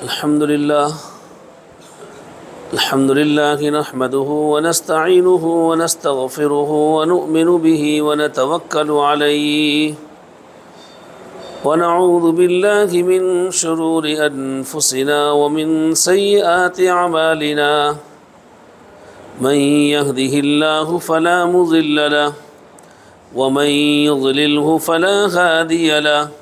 अल्हम्दुलिल्लाह नहमदुहु व नस्तईनुहु व नस्तगफिरुहु व नु'मिनु बिही व नतवक्कलु अलैहि व नऊज़ु बिल्लाहि मिन शुरूरि अनफुसिना व मिन सय्यिआति अमालिना मन यहदिहिल्लाहु फला मुज़िल्ल लहु व मन युज़लिल्हु फला हादिय लहु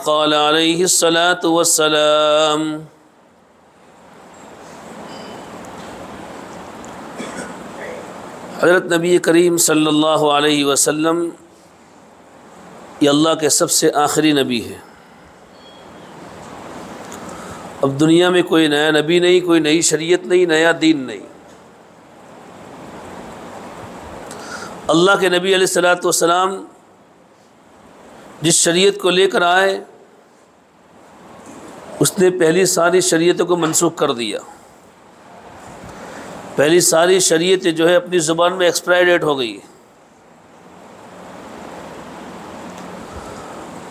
क़ाल अलैहिस्सलातु वस्सलाम। हज़रत नबी करीम सल्लल्लाहु अलैहि वसल्लम ये अल्लाह के सबसे आखिरी नबी है। अब दुनिया में कोई नया नबी नहीं, कोई नई शरीयत नहीं, नया दीन नहीं। अल्लाह के नबी अलैहिस्सलातु वस्सलाम जिस शरीयत को लेकर आए उसने पहली सारी शरीयतों को मनसूख कर दिया। पहली सारी शरीयतें जो है अपनी ज़ुबान में एक्सपायर डेट हो गई।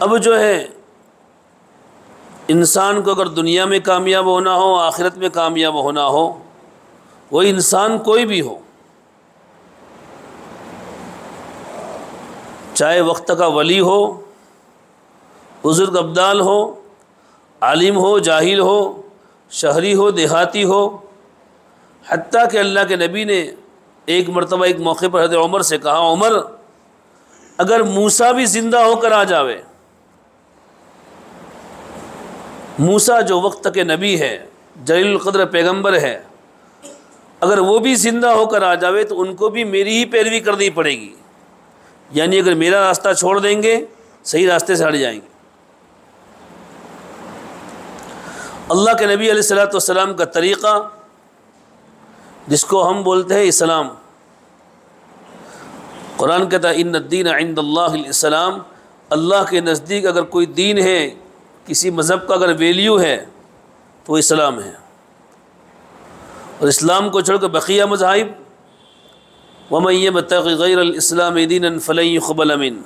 अब जो है इंसान को अगर दुनिया में कामयाब होना हो, आखिरत में कामयाब होना हो, वो इंसान कोई भी हो, चाहे वक्त का वली हो, बुज़ुर्ग अब्दाल हो, आलिम हो, जाहिल हो, शहरी हो, देहाती हो। हत्ता कि अल्लाह के नबी ने एक मरतबा एक मौके पर हज़रत उमर से कहा, उमर अगर मूसा भी ज़िंदा होकर आ जावे, मूसा जो वक्त के नबी है, जलीलुल क़द्र पैगंबर है, अगर वो भी ज़िंदा होकर आ जावे तो उनको भी मेरी ही पैरवी करनी पड़ेगी। यानी अगर मेरा रास्ता छोड़ देंगे सही रास्ते से हट जाएंगे। अल्लाह के नबी अलैहिस्सलातु वस्सलाम का तरीक़ा जिसको हम बोलते हैं इस्लाम, कुरान कहता है इन्नद्दीन इंदल्लाहिल इस्लाम, अल्लाह के नज़दीक अगर कोई दीन है, किसी मज़हब का अगर वैल्यू है तो वो इस्लाम है। और इस्लाम को छोड़कर बक़िया मज़ाहिब वमन यब्तग़ि गैरल इस्लाम दीनन फलन युक़बल मिन,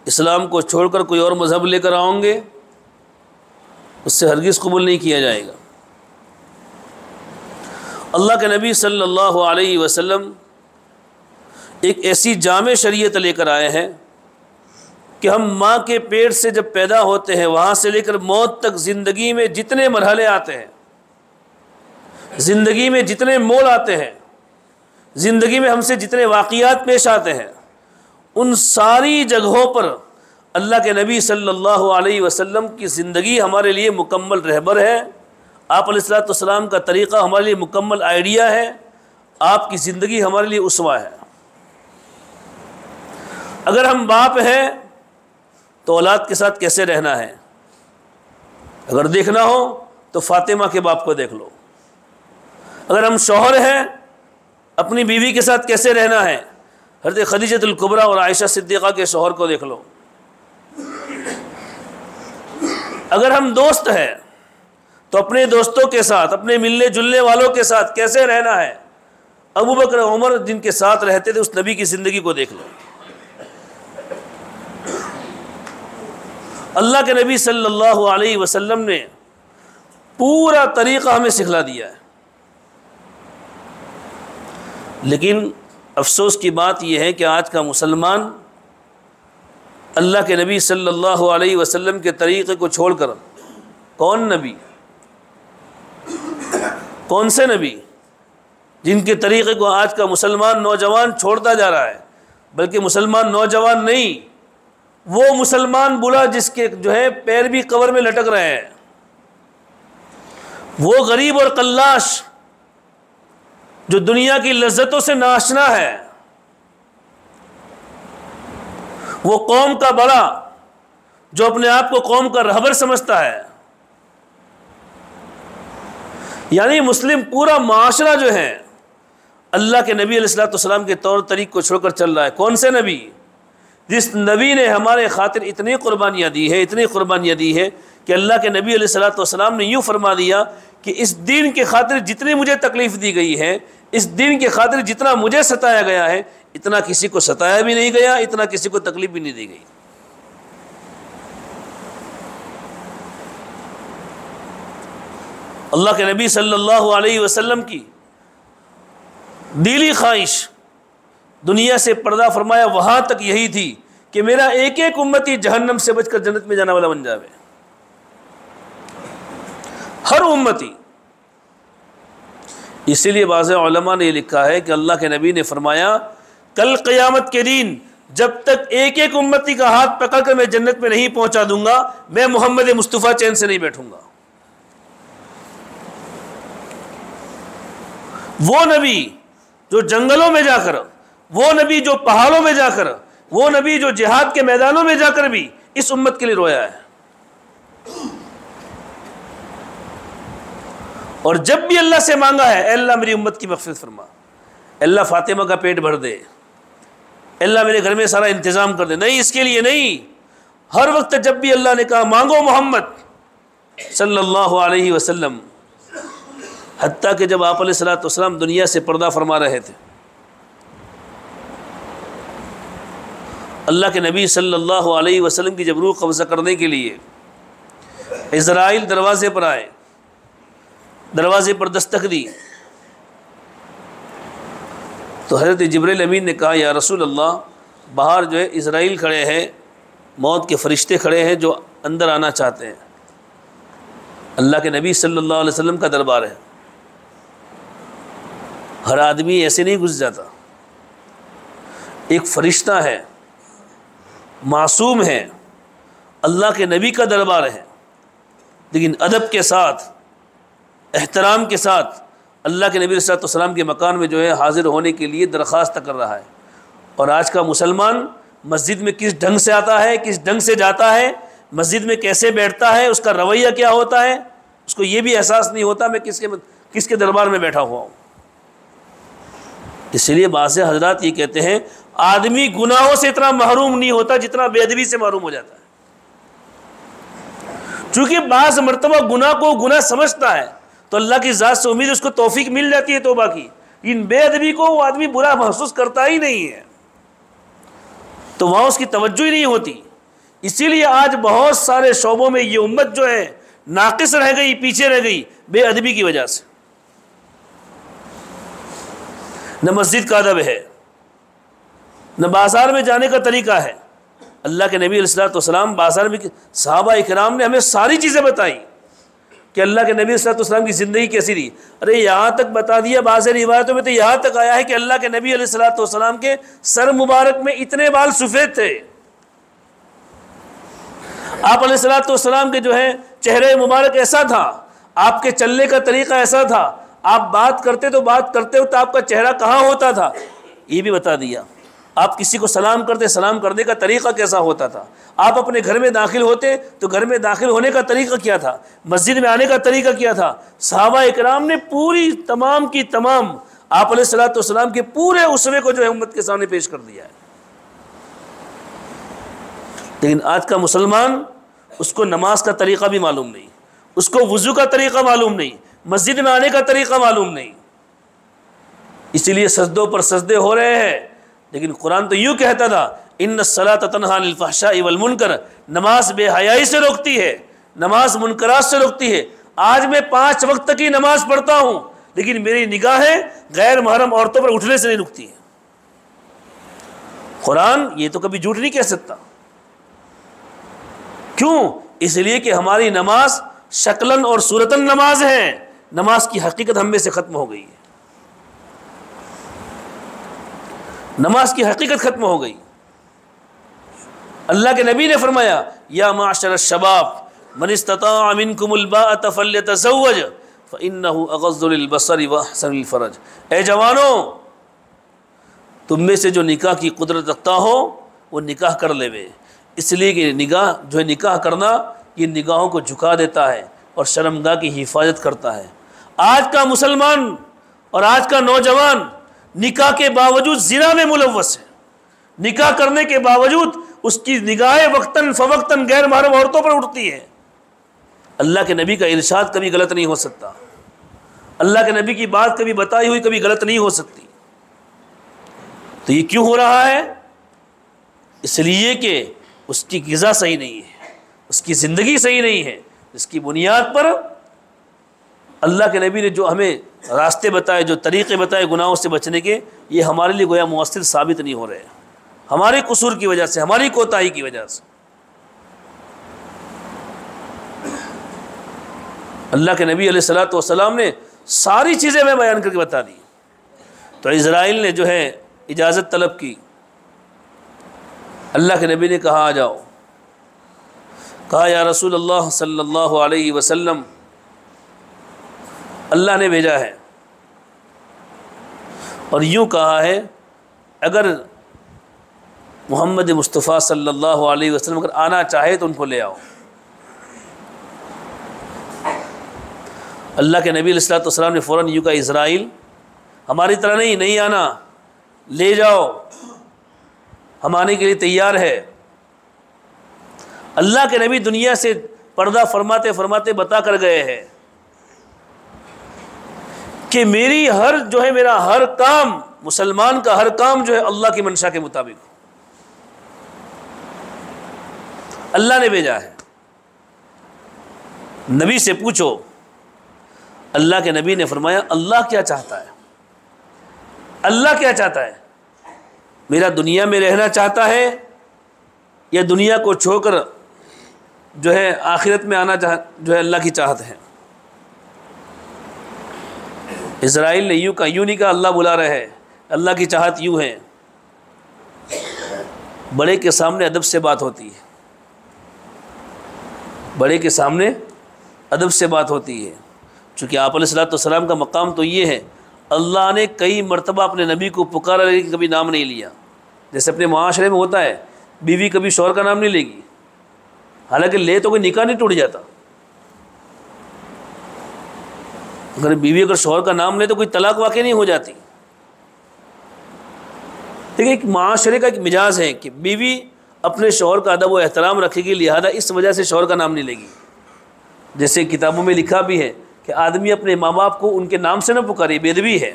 इस्लाम को छोड़कर कोई और मज़हब लेकर आओगे उससे हरगिज़ कबूल नहीं किया जाएगा। अल्लाह के नबी सल्लल्लाहु अलैहि वसल्लम एक ऐसी जामे शरीयत लेकर आए हैं कि हम माँ के पेट से जब पैदा होते हैं वहाँ से लेकर मौत तक ज़िंदगी में जितने मरहले आते हैं, ज़िंदगी में जितने मोड़ आते हैं, ज़िंदगी में हमसे जितने वाक़ियात पेश आते हैं, उन सारी जगहों पर अल्लाह के नबी सल्लल्लाहु अलैहि वसल्लम की ज़िंदगी हमारे लिए मुकम्मल रहबर है। आप अलैहिस्सलातु वस्सलाम का तरीक़ा हमारे लिए मुकम्मल आइडिया है। आपकी ज़िंदगी हमारे लिए उसवा है। अगर हम बाप हैं तो औलाद के साथ कैसे रहना है, अगर देखना हो तो फ़ातिमा के बाप को देख लो। अगर हम शौहर हैं अपनी बीवी के साथ कैसे रहना है, हज़रत खदीजतुल कुबरा और आयशा सिद्दीक़ा के शौहर को देख लो। अगर हम दोस्त हैं तो अपने दोस्तों के साथ, अपने मिलने जुलने वालों के साथ कैसे रहना है, अबू बकर उमर जिनके साथ रहते थे, उस नबी की ज़िंदगी को देख लो। अल्लाह के नबी सल्लल्लाहु अलैहि वसल्लम ने पूरा तरीक़ा हमें सिखला दिया है। लेकिन अफसोस की बात यह है कि आज का मुसलमान अल्लाह के नबी सल्लल्लाहु अलैहि वसल्लम के तरीक़े को छोड़कर, कौन नबी, कौन से नबी जिनके तरीक़े को आज का मुसलमान नौजवान छोड़ता जा रहा है, बल्कि मुसलमान नौजवान नहीं, वो मुसलमान बुला जिसके जो है पैर भी कब्र में लटक रहे हैं, वो गरीब और कल्लाश जो दुनिया की लज्जतों से नाशना है, वो कौम का बड़ा जो अपने आप को कौम का रहबर समझता है। यानी मुस्लिम पूरा माशरा जो है अल्लाह के नबी अलैहिस्सलाम के तौर तरीक़ को छोड़कर चल रहा है। कौन से नबी? जिस नबी ने हमारे खातिर इतनी कुर्बानियाँ दी है, इतनी कुर्बानियाँ दी है कि अल्लाह के नबी अलैहिस्सलाम ने यूँ फरमा दिया कि इस दीन के खातिर जितनी मुझे तकलीफ़ दी गई है, इस दीन के खातिर जितना मुझे सताया गया है, इतना किसी को सताया भी नहीं गया, इतना किसी को तकलीफ़ भी नहीं दी गई। अल्लाह के नबी सल्लल्लाहु अलैहि वसल्लम की दिली ख्वाहिश दुनिया से पर्दा फरमाया वहाँ तक यही थी कि मेरा एक एक उम्मती जहन्नम से बचकर जन्नत में जाने वाला बन जावे। हर उम्मती। इसीलिए बाज़ उलमा ने लिखा है कि अल्लाह के नबी ने फरमाया कल क़यामत के दिन जब तक एक एक उम्मती का हाथ पकड़कर मैं जन्नत में नहीं पहुंचा दूंगा, मैं मोहम्मद मुस्तफ़ा चैन से नहीं बैठूंगा। वो नबी जो जंगलों में जाकर, वो नबी जो पहाड़ों में जाकर, वो नबी जो जिहाद के मैदानों में जाकर भी इस उम्मत के लिए रोया है। और जब भी अल्लाह से मांगा है, अल्लाह मेरी उम्मत की मग़फ़िरत फरमा, अल्लाह फ़ातिमा का पेट भर दे, अल्लाह मेरे घर में सारा इंतज़ाम कर दे, नहीं इसके लिए नहीं। हर वक्त जब भी अल्लाह ने कहा मांगो मोहम्मद सल्लल्लाहु अलैहि वसल्लम, हत्ता कि जब आप अलैहिस्सलाम दुनिया से पर्दा फरमा रहे थे, अल्लाह के नबी सल्लल्लाहु अलैहि वसल्लम की जब रूह कब्ज़ा करने के लिए इज़राइल दरवाज़े पर आए, दरवाज़े पर दस्तक दी, तो हज़रत जिब्रील अमीन ने कहा या रसूल अल्लाह, बाहर जो है इज़राइल खड़े हैं, मौत के फ़रिश्ते खड़े हैं जो अंदर आना चाहते हैं। अल्लाह के नबी सल्लल्लाहु अलैहि वसल्लम का दरबार है, हर आदमी ऐसे नहीं घुस जाता। एक फ़रिश्ता है, मासूम है, अल्लाह के नबी का दरबार है, लेकिन अदब के साथ, एहतराम के साथ अल्लाह के नबी सल्लल्लाहु अलैहि वसल्लम के मकान में जो है हाज़िर होने के लिए दरख्वास्त कर रहा है। और आज का मुसलमान मस्जिद में किस ढंग से आता है, किस ढंग से जाता है, मस्जिद में कैसे बैठता है, उसका रवैया क्या होता है, उसको ये भी एहसास नहीं होता मैं किसके दरबार में बैठा हुआ हूँ। इसलिए बाज़ हज़रात ये कहते हैं आदमी गुनाहों से इतना महरूम नहीं होता जितना बेअदबी से महरूम हो जाता है। चूँकि बाज़ मरतबा गुनाह को गुनाह समझता है तो अल्लाह की ज़ात से उम्मीद उसको तौफीक मिल जाती है तौबा की। इन बेअदबी को वो आदमी बुरा महसूस करता ही नहीं है, तो वहाँ उसकी तवज्जो ही नहीं होती। इसीलिए आज बहुत सारे शोबों में ये उम्मत जो है नाक़िस रह गई, पीछे रह गई बेअदबी की वजह से। न मस्जिद का अदब है, न बाज़ार में जाने का तरीक़ा है। अल्लाह के नबी अलैहिस्सलाम बाज़ार में, सहाबा इकराम ने हमें सारी चीज़ें बताई कि अल्लाह के नबी अलैहिस्सलाम की ज़िंदगी कैसी थी। अरे यहाँ तक बता दिया, बाज़ रिवायतों में तो यहाँ तक आया है कि अल्लाह के नबी अलैहिस्सलाम के सर मुबारक में इतने बाल सफ़ेद थे। आप अलैहिस्सलाम के जो है चेहरे मुबारक ऐसा था, आपके चलने का तरीक़ा ऐसा था, आप बात करते तो आपका चेहरा कहाँ होता था, ये भी बता दिया। आप किसी को सलाम करते, सलाम करने का तरीक़ा कैसा होता था, आप अपने घर में दाखिल होते तो घर में दाखिल होने का तरीक़ा क्या था, मस्जिद में आने का तरीक़ा क्या था। सहाबा इकराम ने पूरी तमाम की तमाम आप अलैहिस्सलाम के पूरे उसवे को जो है उम्मत के सामने पेश कर दिया है। लेकिन आज का मुसलमान, उसको नमाज का तरीक़ा भी मालूम नहीं, उसको वज़ू का तरीक़ा मालूम नहीं, मस्जिद में आने का तरीक़ा मालूम नहीं। इसीलिए सजदों पर सजदे हो रहे हैं। लेकिन कुरान तो यूँ कहता था, इन्न सलात तन्हा अनिल फहशाई वल मुनकर, नमाज बेहयाई से रोकती है, नमाज मुनकरात से रोकती है। आज मैं 5 वक्त की नमाज पढ़ता हूँ, लेकिन मेरी निगाहें गैर महरम औरतों पर उठने से नहीं रुकती है। कुरान ये तो कभी झूठ नहीं कह सकता। क्यों? इसलिए कि हमारी नमाज शक्लन और सूरतन नमाज है, नमाज की हकीकत हम में से खत्म हो गई है, नमाज की हकीकत खत्म हो गई। अल्लाह के नबी ने फरमाया, या माशर शबाब मन इस्तता मिनकुमुल बाअत फल्यतज़व्वज फ़इन्नहु अग़ज़्ज़ु लिलबसरि व अहसनु लिलफ़रज। ए जवानों, तुम में से जो निकाह की कुदरत रखता हो वो निकाह कर लेवे, इसलिए कि निगाह जो है, निकाह करना ये निगाहों को झुका देता है और शर्मगाह की हिफाजत करता है। आज का मुसलमान और आज का नौजवान निकाह के बावजूद ज़िना में मुलव्वस है, निकाह करने के बावजूद उसकी निगाहें वक्तन फ़वक्तन गैर महरम औरतों पर उठती है। अल्लाह के नबी का इरशाद कभी गलत नहीं हो सकता, अल्लाह के नबी की बात कभी बताई हुई कभी गलत नहीं हो सकती। तो ये क्यों हो रहा है? इसलिए कि उसकी ग़िज़ा सही नहीं है, उसकी ज़िंदगी सही नहीं है, इसकी बुनियाद पर अल्लाह के नबी ने जो हमें रास्ते बताए, जो तरीक़े बताए गुनाहों से बचने के, ये हमारे लिए गोया मुअस्सिर साबित नहीं हो रहे, हमारे कसूर की वजह से, हमारी कोताही की वजह से। अल्लाह के नबी अलैहिस्सलातु वस्सलाम ने सारी चीज़ें मैं बयान करके बता दी। तो इज़राइल ने जो है इजाज़त तलब की, अल्लाह के नबी ने कहा आ जाओ, कहा या रसूल अल्लाह सल्लल्लाहु अलैहि वसल्लम, अल्लाह ने भेजा है और यूँ कहा है अगर मोहम्मद मुस्तफ़ा सल्लल्लाहु अलैहि वसल्लम अगर आना चाहे तो उनको ले आओ। अल्लाह के नबी अलैहिस्सलातु वस्सलाम ने फ़ौरन यूँ कहा, इज़राइल हमारी तरह नहीं आना, ले जाओ, हम आने के लिए तैयार है। अल्लाह के नबी दुनिया से पर्दा फरमाते फरमाते बता कर गए हैं कि मेरी हर जो है, मेरा हर काम, मुसलमान का हर काम जो है अल्लाह की मंशा के मुताबिक अल्लाह ने भेजा है। नबी से पूछो, अल्लाह के नबी ने फरमाया अल्लाह क्या चाहता है, अल्लाह क्या चाहता है, मेरा दुनिया में रहना चाहता है या दुनिया को छोड़कर जो है आखिरत में आना जो है अल्लाह की चाहत है। इज़राइल ने यूँ का यूँ नहीं कहा अल्लाह बुला रहे हैं, अल्लाह की चाहत यूँ है। बड़े के सामने अदब से बात होती है, बड़े के सामने अदब से बात होती है। चूँकि आप अलैहिस्सलाम का मकाम तो ये है, अल्लाह ने कई मरतबा अपने नबी को पुकारा लेकिन कभी नाम नहीं लिया। जैसे अपने माशरे में होता है, बीवी कभी शौहर का नाम नहीं लेगी, हालांकि ले तो कोई निकाह नहीं टूट जाता। अगर बीवी अगर शौहर का नाम ले तो कोई तलाक वाक़ई नहीं हो जाती। देखिए, एक माशरे का एक मिजाज है कि बीवी अपने शौहर का अदब व एहतराम रखेगी, लिहाजा इस वजह से शौहर का नाम नहीं लेगी। जैसे किताबों में लिखा भी है कि आदमी अपने माँ बाप को उनके नाम से न पुकारे, बेदबी है।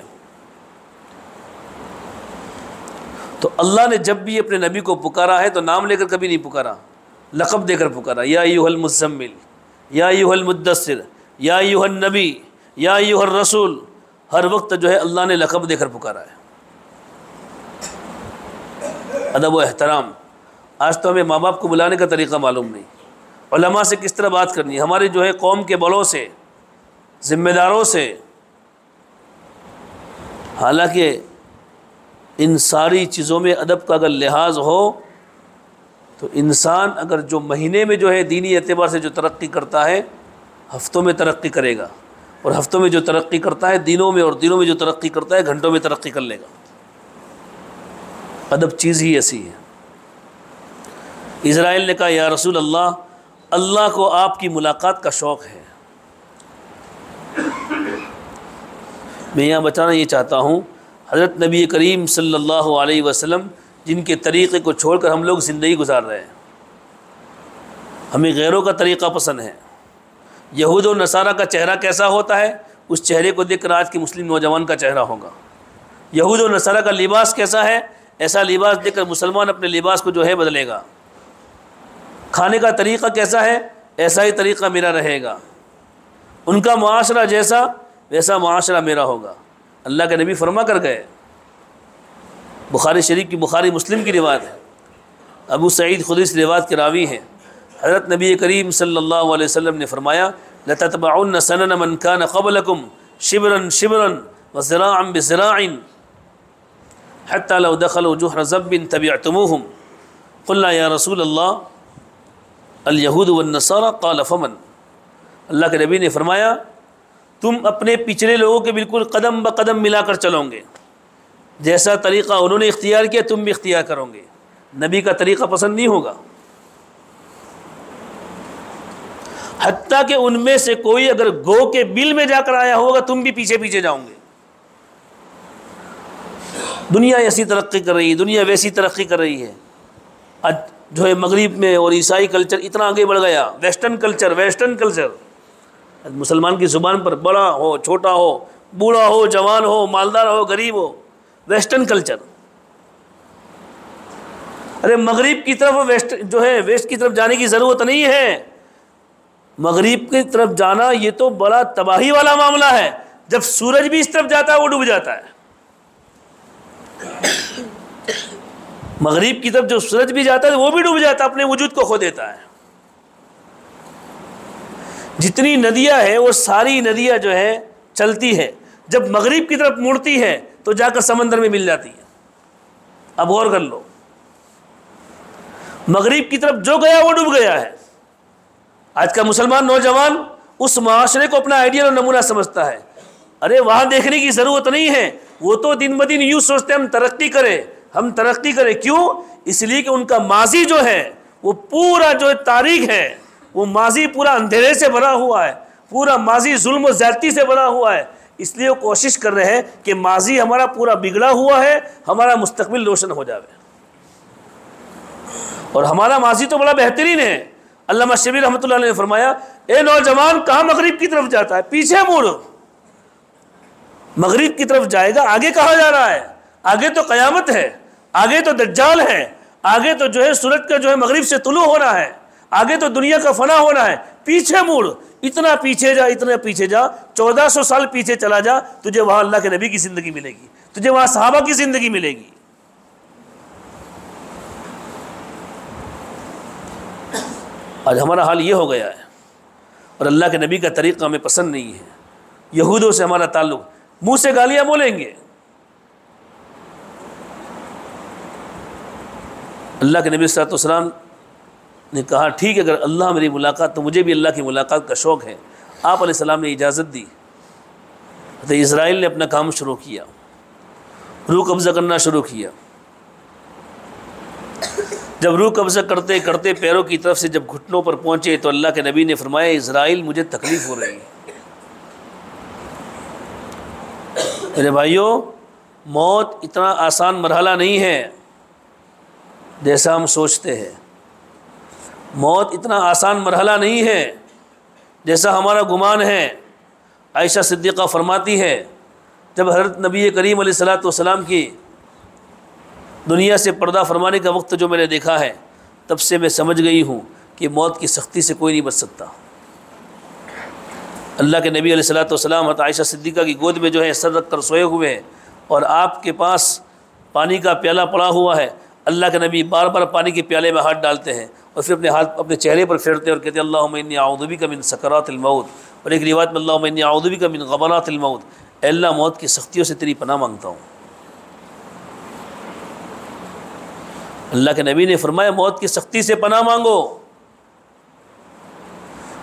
तो अल्लाह ने जब भी अपने नबी को पुकारा है तो नाम लेकर कभी नहीं पुकारा, लक़ब देकर पुकारा। या अय्युहल मुज़्ज़म्मिल, या अय्युहल मुद्दस्सिर, या अय्युहन नबी, या अय्युहर रसूल, हर वक्त जो है अल्लाह ने लक़ब देकर पुकारा है। अदब व एहतराम। आज तो हमें माँ बाप को बुलाने का तरीक़ा मालूम नहीं, उलमा से किस तरह बात करनी है, हमारे जो है कौम के बड़ों से, ज़िम्मेदारों से। हालांकि इन सारी चीज़ों में अदब का अगर लिहाज हो तो इंसान अगर जो महीने में जो है दीनी एतबार से जो तरक्की करता है, हफ्तों में तरक्की करेगा, और हफ्तों में जो तरक्की करता है दिनों में, और दिनों में जो तरक्की करता है घंटों में तरक्की कर लेगा। अदब चीज़ ही ऐसी है। इज़राइल ने कहा या रसूल अल्लाह, अल्लाह को आपकी मुलाकात का शौक़ है। मैं यहाँ बताना ये चाहता हूँ, हज़रत नबी करीम सल्लल्लाहु अलैहि वसल्लम जिनके तरीक़े को छोड़कर हम लोग ज़िंदगी गुजार रहे हैं, हमें गैरों का तरीक़ा पसंद है। यहूद और नसारा का चेहरा कैसा होता है, उस चेहरे को देखकर आज के मुस्लिम नौजवान का चेहरा होगा। यहूद और नसारा का लिबास कैसा है, ऐसा लिबास देखकर मुसलमान अपने लिबास को जो है बदलेगा। खाने का तरीक़ा कैसा है, ऐसा ही तरीक़ा मेरा रहेगा। उनका मुआशरा जैसा, वैसा मुआशरा मेरा होगा। अल्लाह के नबी फरमा कर गए। बुखारी शरीफ की, बुखारी मुस्लिम की रिवायत है। अबू सईद खुदरी इस रिवायत के रावी हैं। हज़रत नबी करीम सल्लल्लाहु अलैहि वसल्लम ने फरमाया, लततबउन्न सनन मन कान क़बलकुम शिबरन शिबरन व ज़िराअन बिज़िराइन हत्ता लौ दखलू जुहर ज़ब्बिन तबिअतमुहुम। क़ुलना या रसूल अल्लाह अल यहूद वन नसारा क़ाल फमन। अल्लाह के नबी ने फरमाया, तुम अपने पिछले लोगों के बिल्कुल कदम ब कदम मिलाकर चलोगे। जैसा तरीक़ा उन्होंने इख्तियार किया तुम भी इख्तियार करोगे। नबी का तरीक़ा पसंद नहीं होगा। हत्ता कि उनमें से कोई अगर गो के बिल में जाकर आया होगा तुम भी पीछे पीछे जाओगे। दुनिया ऐसी तरक्की कर रही है, दुनिया वैसी तरक्की कर रही है। आज जो है मगरिब में और ईसाई कल्चर इतना आगे बढ़ गया, वेस्टर्न कल्चर। मुसलमान की ज़ुबान पर बड़ा हो छोटा हो, बूढ़ा हो जवान हो, मालदार हो गरीब हो, वेस्टर्न कल्चर। अरे मगरिब की तरफ वेस्ट की तरफ जाने की ज़रूरत नहीं है। मगरिब की तरफ जाना ये तो बड़ा तबाही वाला मामला है। जब सूरज भी इस तरफ जाता है वो डूब जाता है। मगरिब की तरफ जो सूरज भी जाता है वो भी डूब जाता है, अपने वजूद को खो देता है। जितनी नदियां हैं वो सारी नदियां जो है चलती है, जब मगरिब की तरफ मुड़ती है तो जाकर समंदर में मिल जाती है। अब गौर कर लो, मगरिब की तरफ जो गया वो डूब गया है। आज का मुसलमान नौजवान उस माशरे को अपना आइडियल और नमूना समझता है। अरे वहाँ देखने की ज़रूरत नहीं है। वो तो दिन ब दिन यूँ सोचते हम तरक्की करें। क्यों? इसलिए कि उनका माजी जो है वो पूरा जो तारीख है वो माजी पूरा अंधेरे से भरा हुआ है, पूरा माजी जुल्म और ज़्यादती से भरा हुआ है। इसलिए वो कोशिश कर रहे हैं कि माजी हमारा पूरा बिगड़ा हुआ है, हमारा मुस्तकबिल रोशन हो जाए। और हमारा माजी तो बड़ा बेहतरीन है। अल्लामा शबीर रहमतुल्लाह अलैह ने फरमाया, ए नौजवान कहाँ मगरिब की तरफ जाता है, पीछे मुड़। मगरिब की तरफ जाएगा, आगे कहाँ जा रहा है? आगे तो क़यामत है, आगे तो दज्जाल है, आगे तो जो है सूरज का जो है मगरिब से तुलू होना है, आगे तो दुनिया का फना होना है। पीछे मुड़, इतना पीछे जा 1400 साल पीछे चला जा, तुझे वहाँ अल्लाह के नबी की ज़िंदगी मिलेगी, तुझे वहाँ सहाबा की ज़िंदगी मिलेगी। आज हमारा हाल ये हो गया है और अल्लाह के नबी का तरीक़ा हमें पसंद नहीं है। यहूदों से हमारा ताल्लुक़, मुँह से गालियाँ बोलेंगे। अल्लाह के नबी सल्लल्लाहु अलैहि वसल्लम ने कहा, ठीक है अगर अल्लाह मेरी मुलाकात, तो मुझे भी अल्लाह की मुलाकात का शौक़ है। आप अलैहिस्सलाम ने इजाज़त दी तो इज़राइल ने अपना काम शुरू किया, रूह कब्ज़ा करना शुरू किया। जब रूह कब्ज़ा करते करते पैरों की तरफ से जब घुटनों पर पहुँचे तो अल्लाह के नबी ने फरमाया, इज़राइल मुझे तकलीफ़ हो रही है। मेरे भाइयों, मौत इतना आसान मरहला नहीं है जैसा हम सोचते हैं। मौत इतना आसान मरहला नहीं है जैसा हमारा गुमान है। आयशा सिद्दीक़ा फरमाती है, जब हज़रत नबी करीम अलैहिस्सलातु वस्सलाम की दुनिया से पर्दा फरमाने का वक्त जो मैंने देखा है, तब से मैं समझ गई हूँ कि मौत की सख्ती से कोई नहीं बच सकता। अल्लाह के नबी अलैहिस्सलातु वस्सलाम हज़रत आयशा सिद्दीक़ा की गोद में जो है सर रख कर सोए हुए हैं और आपके पास पानी का प्याला पड़ा हुआ है। अल्लाह के नबी बार बार पानी के प्याले में हाथ डालते हैं और फिर अपने हाथ अपने चेहरे पर फेरते हैं और कहते हैं, अल्लाहुम्मा इन्नी अऊज़ु बिका मिन सकरातिल मौत। और एक रिवायत में, अल्लाहुम्मा इन्नी अऊज़ु बिका मिन ग़मरातिल मौत। अल्लाह मौत की सख्तियों से तेरी पनाह मांगता हूँ। अल्लाह के नबी ने फरमाया, मौत की सख्ती से पनाह मांगो।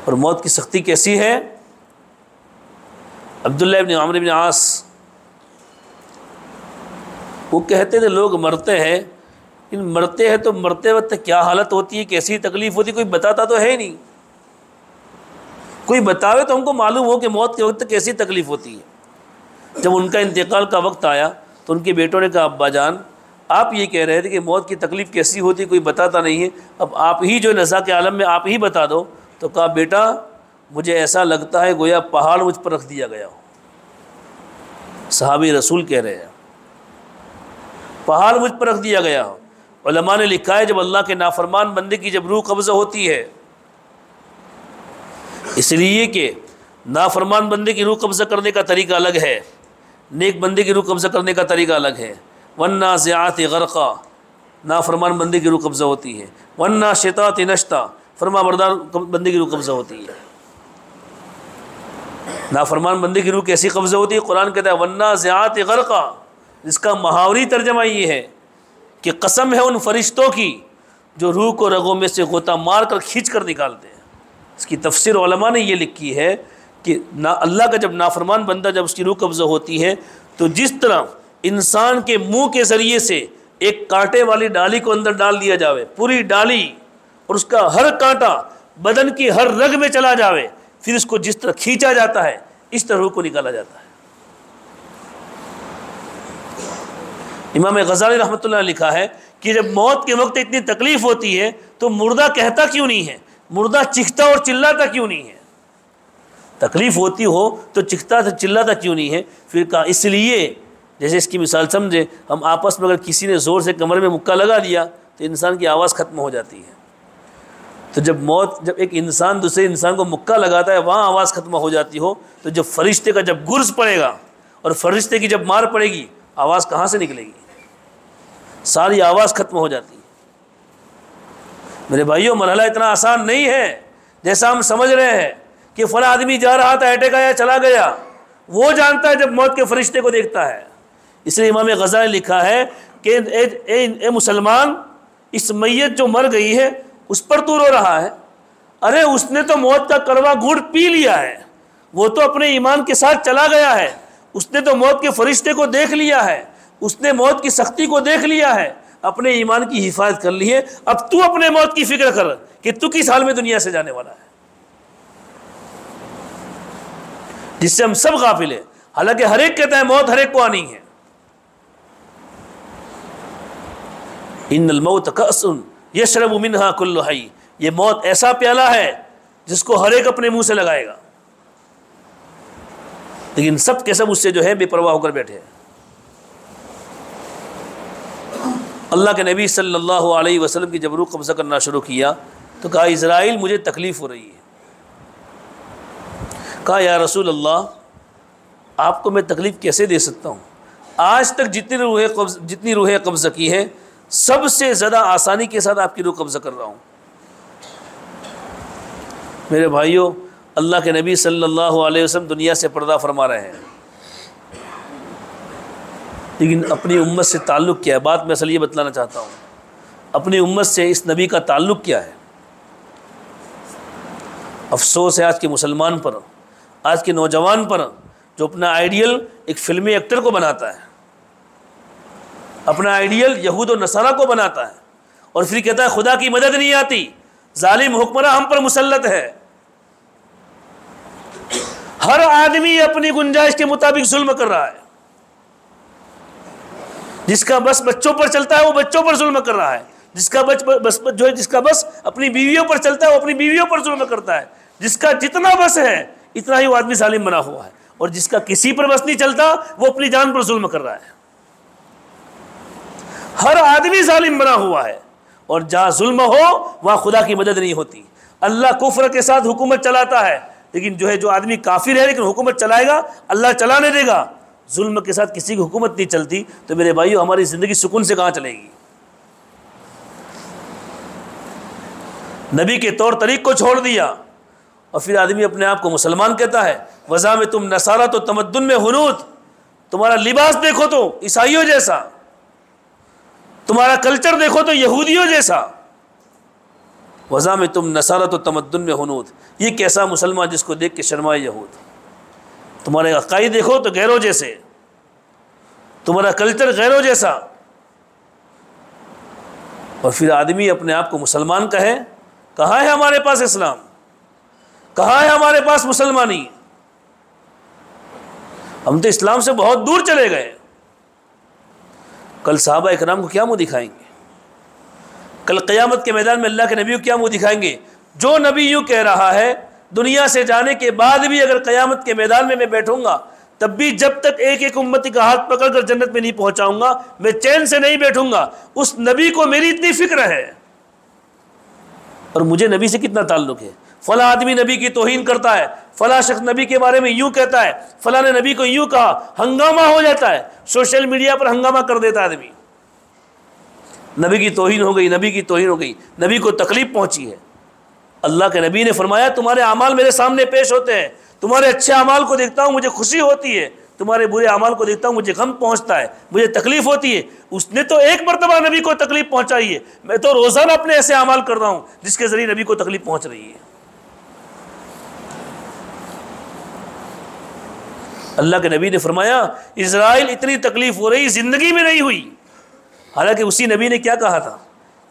और मौत की सख्ती कैसी है? अब्दुल्ला इब्न अम्र इब्न आस वो कहते थे, लोग मरते हैं, इन मरते हैं तो मरते वक्त क्या हालत होती है, कैसी तकलीफ़ होती है, कोई बताता तो है नहीं। कोई बतावे तो हमको मालूम हो कि मौत के वक्त कैसी तकलीफ़ होती है। जब उनका इंतकाल का वक्त आया तो उनके बेटों ने कहा, अब्बा जान आप ये कह रहे थे कि मौत की तकलीफ़ कैसी होती है, कोई बताता नहीं है, अब आप ही जो नज़ा के आलम में आप ही बता दो। तो कहा, बेटा मुझे ऐसा लगता है गोया पहाड़ मुझ पर रख दिया गया हो। सहाबी रसूल कह रहे हैं। पहाड़ मुझ पर रख दिया गया। उलमा ने लिखा है जब अल्लाह के नाफरमान बंदे की जब रूह कब्ज़ा होती है, इसलिए कि नाफरमान बंदे की रूह कब्ज़ा करने का तरीका अलग है, नेक बंदे की रूह कब्ज़ा करने का तरीका अलग है। वन्नाज़िआति ग़रक़ा, नाफरमान बंदे की रूह कब्ज़ा होती है। वन्नाशिताति नश्ता, फरमाबरदार बंदे की रूह कब्ज़ा होती है। नाफरमान बंदे की रूह कैसी कब्ज़ा होती है? कुरान कहता है वन्नाज़िआति ग़रक़ा, जिसका मुहावरी तर्जमा ये है कि कसम है उन फरिश्तों की जो रूह को रगों में से गोता मार कर खींच कर निकालते हैं। इसकी तफसीर उलमा ने ये लिखी है कि ना अल्लाह का जब नाफरमान बंदा जब उसकी रूह कब्ज़ा होती है तो जिस तरह इंसान के मुंह के ज़रिए से एक कांटे वाली डाली को अंदर डाल दिया जावे, पूरी डाली और उसका हर कांटा बदन की हर रग में चला जावे, फिर इसको जिस तरह खींचा जाता है इस तरह रूह को निकाला जाता है। इमाम गज़ाली रहमतुल्लाह लिखा है कि जब मौत के वक्त इतनी तकलीफ़ होती है तो मुर्दा कहता क्यों नहीं है, मुर्दा चिखता और चिल्लाता क्यों नहीं है? तकलीफ़ होती हो तो चिखता से चिल्लाता क्यों नहीं है? फिर कहा इसलिए, जैसे इसकी मिसाल समझे, हम आपस में अगर किसी ने ज़ोर से कमर में मुक्का लगा दिया तो इंसान की आवाज़ ख़त्म हो जाती है। तो जब एक इंसान दूसरे इंसान को मुक्का लगाता है वहाँ आवाज़ ख़त्म हो जाती हो, तो जब फरिश्ते का जब गुर्ज पड़ेगा और फरिश्ते की जब मार पड़ेगी, आवाज़ कहाँ से निकलेगी? सारी आवाज़ ख़त्म हो जाती है। मेरे भाइयों, मरहला इतना आसान नहीं है जैसा हम समझ रहे हैं कि फला आदमी जा रहा था, अटैक आया, चला गया। वो जानता है जब मौत के फरिश्ते को देखता है। इसलिए इमाम ग़ज़ाली ने लिखा है कि ए मुसलमान, इस मैयत जो मर गई है उस पर तू रो रहा है। अरे उसने तो मौत का कड़वा घूंट पी लिया है, वो तो अपने ईमान के साथ चला गया है, उसने तो मौत के फरिश्ते को देख लिया है, उसने मौत की सख्ती को देख लिया है, अपने ईमान की हिफाजत कर ली है। अब तू अपने मौत की फिक्र कर कि तू किस हाल में दुनिया से जाने वाला है, जिससे हम सब गाफिल हैं। हालांकि हर एक कहता है मौत हर एक को आनी है। इन्नल मौत कअसुन यशरबु मिन्हा कुल्लु हय्य, ये मौत ऐसा प्याला है जिसको हर एक अपने मुंह से लगाएगा, लेकिन सब के सब उससे जो है बेपरवाह होकर बैठे हैं। अल्लाह के नबी सल्लल्लाहु अलैहि वसल्लम की जब रूह कब्ज़ा करना शुरू किया तो कहा इज़राइल मुझे तकलीफ़ हो रही है। कहा या रसूल अल्लाह, आपको मैं तकलीफ़ कैसे दे सकता हूँ? आज तक जितनी रूहें कब्ज़ा की है सबसे ज़्यादा आसानी के साथ आपकी रूह कब्ज़ा कर रहा हूँ। मेरे भाइयों, अल्लाह के नबी सल्लल्लाहु अलैहि वसल्लम दुनिया से पर्दा फरमा रहे हैं, लेकिन अपनी उम्मत से ताल्लुक़ क्या है? बात मैं असल ये बतलाना चाहता हूँ, अपनी उम्मत से इस नबी का ताल्लुक़ क्या है? अफसोस है आज के मुसलमान पर, आज के नौजवान पर, जो अपना आइडियल एक फ़िल्मी एक्टर को बनाता है, अपना आइडियल यहूद और नसारा को बनाता है और फिर कहता है खुदा की मदद नहीं आती, जालिम हुक्मरान हम पर मुसल्लत है। हर आदमी अपनी गुंजाइश के मुताबिक जुल्म कर रहा है। जिसका बस बच्चों पर चलता है वो बच्चों पर जुल्म कर रहा है, जिसका बस अपनी बीवियों पर चलता है वो अपनी बीवियों पर जुल्म करता है। जिसका जितना बस है इतना ही वो आदमी जालिम बना हुआ है, और जिसका किसी पर बस नहीं चलता वो अपनी जान पर जुल्म कर रहा है। हर आदमी जालिम बना हुआ है, और जहाँ जुल्म हो वहाँ खुदा की मदद नहीं होती। अल्लाह कुफ्र के साथ हुकूमत चलाता है, लेकिन जो आदमी काफिर है लेकिन हुकूमत चलाएगा, अल्लाह चलाने देगा। जुल्म के साथ किसी की हुकूमत नहीं चलती, तो मेरे भाइयों हमारी ज़िंदगी सुकून से कहाँ चलेगी? नबी के तौर तरीक़ को छोड़ दिया और फिर आदमी अपने आप को मुसलमान कहता है। वज़ा में तुम नसारा तो तमद्दुन में हुनूत, तुम्हारा लिबास देखो तो ईसाइयों जैसा, तुम्हारा कल्चर देखो तो यहूदियों जैसा। वज़ा में तुम नसारा तो तमद्दुन में हुनूत, ये कैसा मुसलमान जिसको देख के शर्माए यहूद। तुम्हारे अक़ाइद देखो तो गैरों जैसे, तुम्हारा कल्चर गैरों जैसा, और फिर आदमी अपने आप को मुसलमान कहे। कहाँ है हमारे पास इस्लाम? कहाँ है हमारे पास मुसलमानी? हम तो इस्लाम से बहुत दूर चले गए। कल सहाबा इकराम को क्या मुँह दिखाएंगे? कल क़यामत के मैदान में अल्लाह के नबी को क्या मुँह दिखाएंगे? जो नबी यूँ कह रहा है दुनिया से जाने के बाद भी अगर क़यामत के मैदान में मैं बैठूंगा तब भी जब तक एक एक उम्मती का हाथ पकड़कर जन्नत में नहीं पहुंचाऊंगा मैं चैन से नहीं बैठूंगा। उस नबी को मेरी इतनी फिक्र है। और मुझे नबी से कितना ताल्लुक है। फला आदमी नबी की तौहीन करता है, फला शख्स नबी के बारे में यूं कहता है, फला ने नबी को यूं कहा, हंगामा हो जाता है, सोशल मीडिया पर हंगामा कर देता है आदमी। नबी की तौहीन हो गई, नबी की तौहीन हो गई, नबी को तकलीफ पहुंची है। अल्लाह के नबी ने फरमाया तुम्हारे अमाल मेरे सामने पेश होते हैं, तुम्हारे अच्छे अमाल को देखता हूँ मुझे खुशी होती है, तुम्हारे बुरे अमाल को देखता हूँ मुझे गम पहुँचता है, मुझे तकलीफ होती है। उसने तो एक मरतबा नबी को तकलीफ पहुँचाई है, मैं तो रोज़ाना अपने ऐसे अमाल कर रहा हूँ जिसके ज़रिए नबी को तकलीफ पहुँच रही है। अल्लाह के नबी ने फरमाया इज़राइल इतनी तकलीफ हो रही ज़िंदगी में नहीं हुई। हालांकि उसी नबी ने क्या कहा था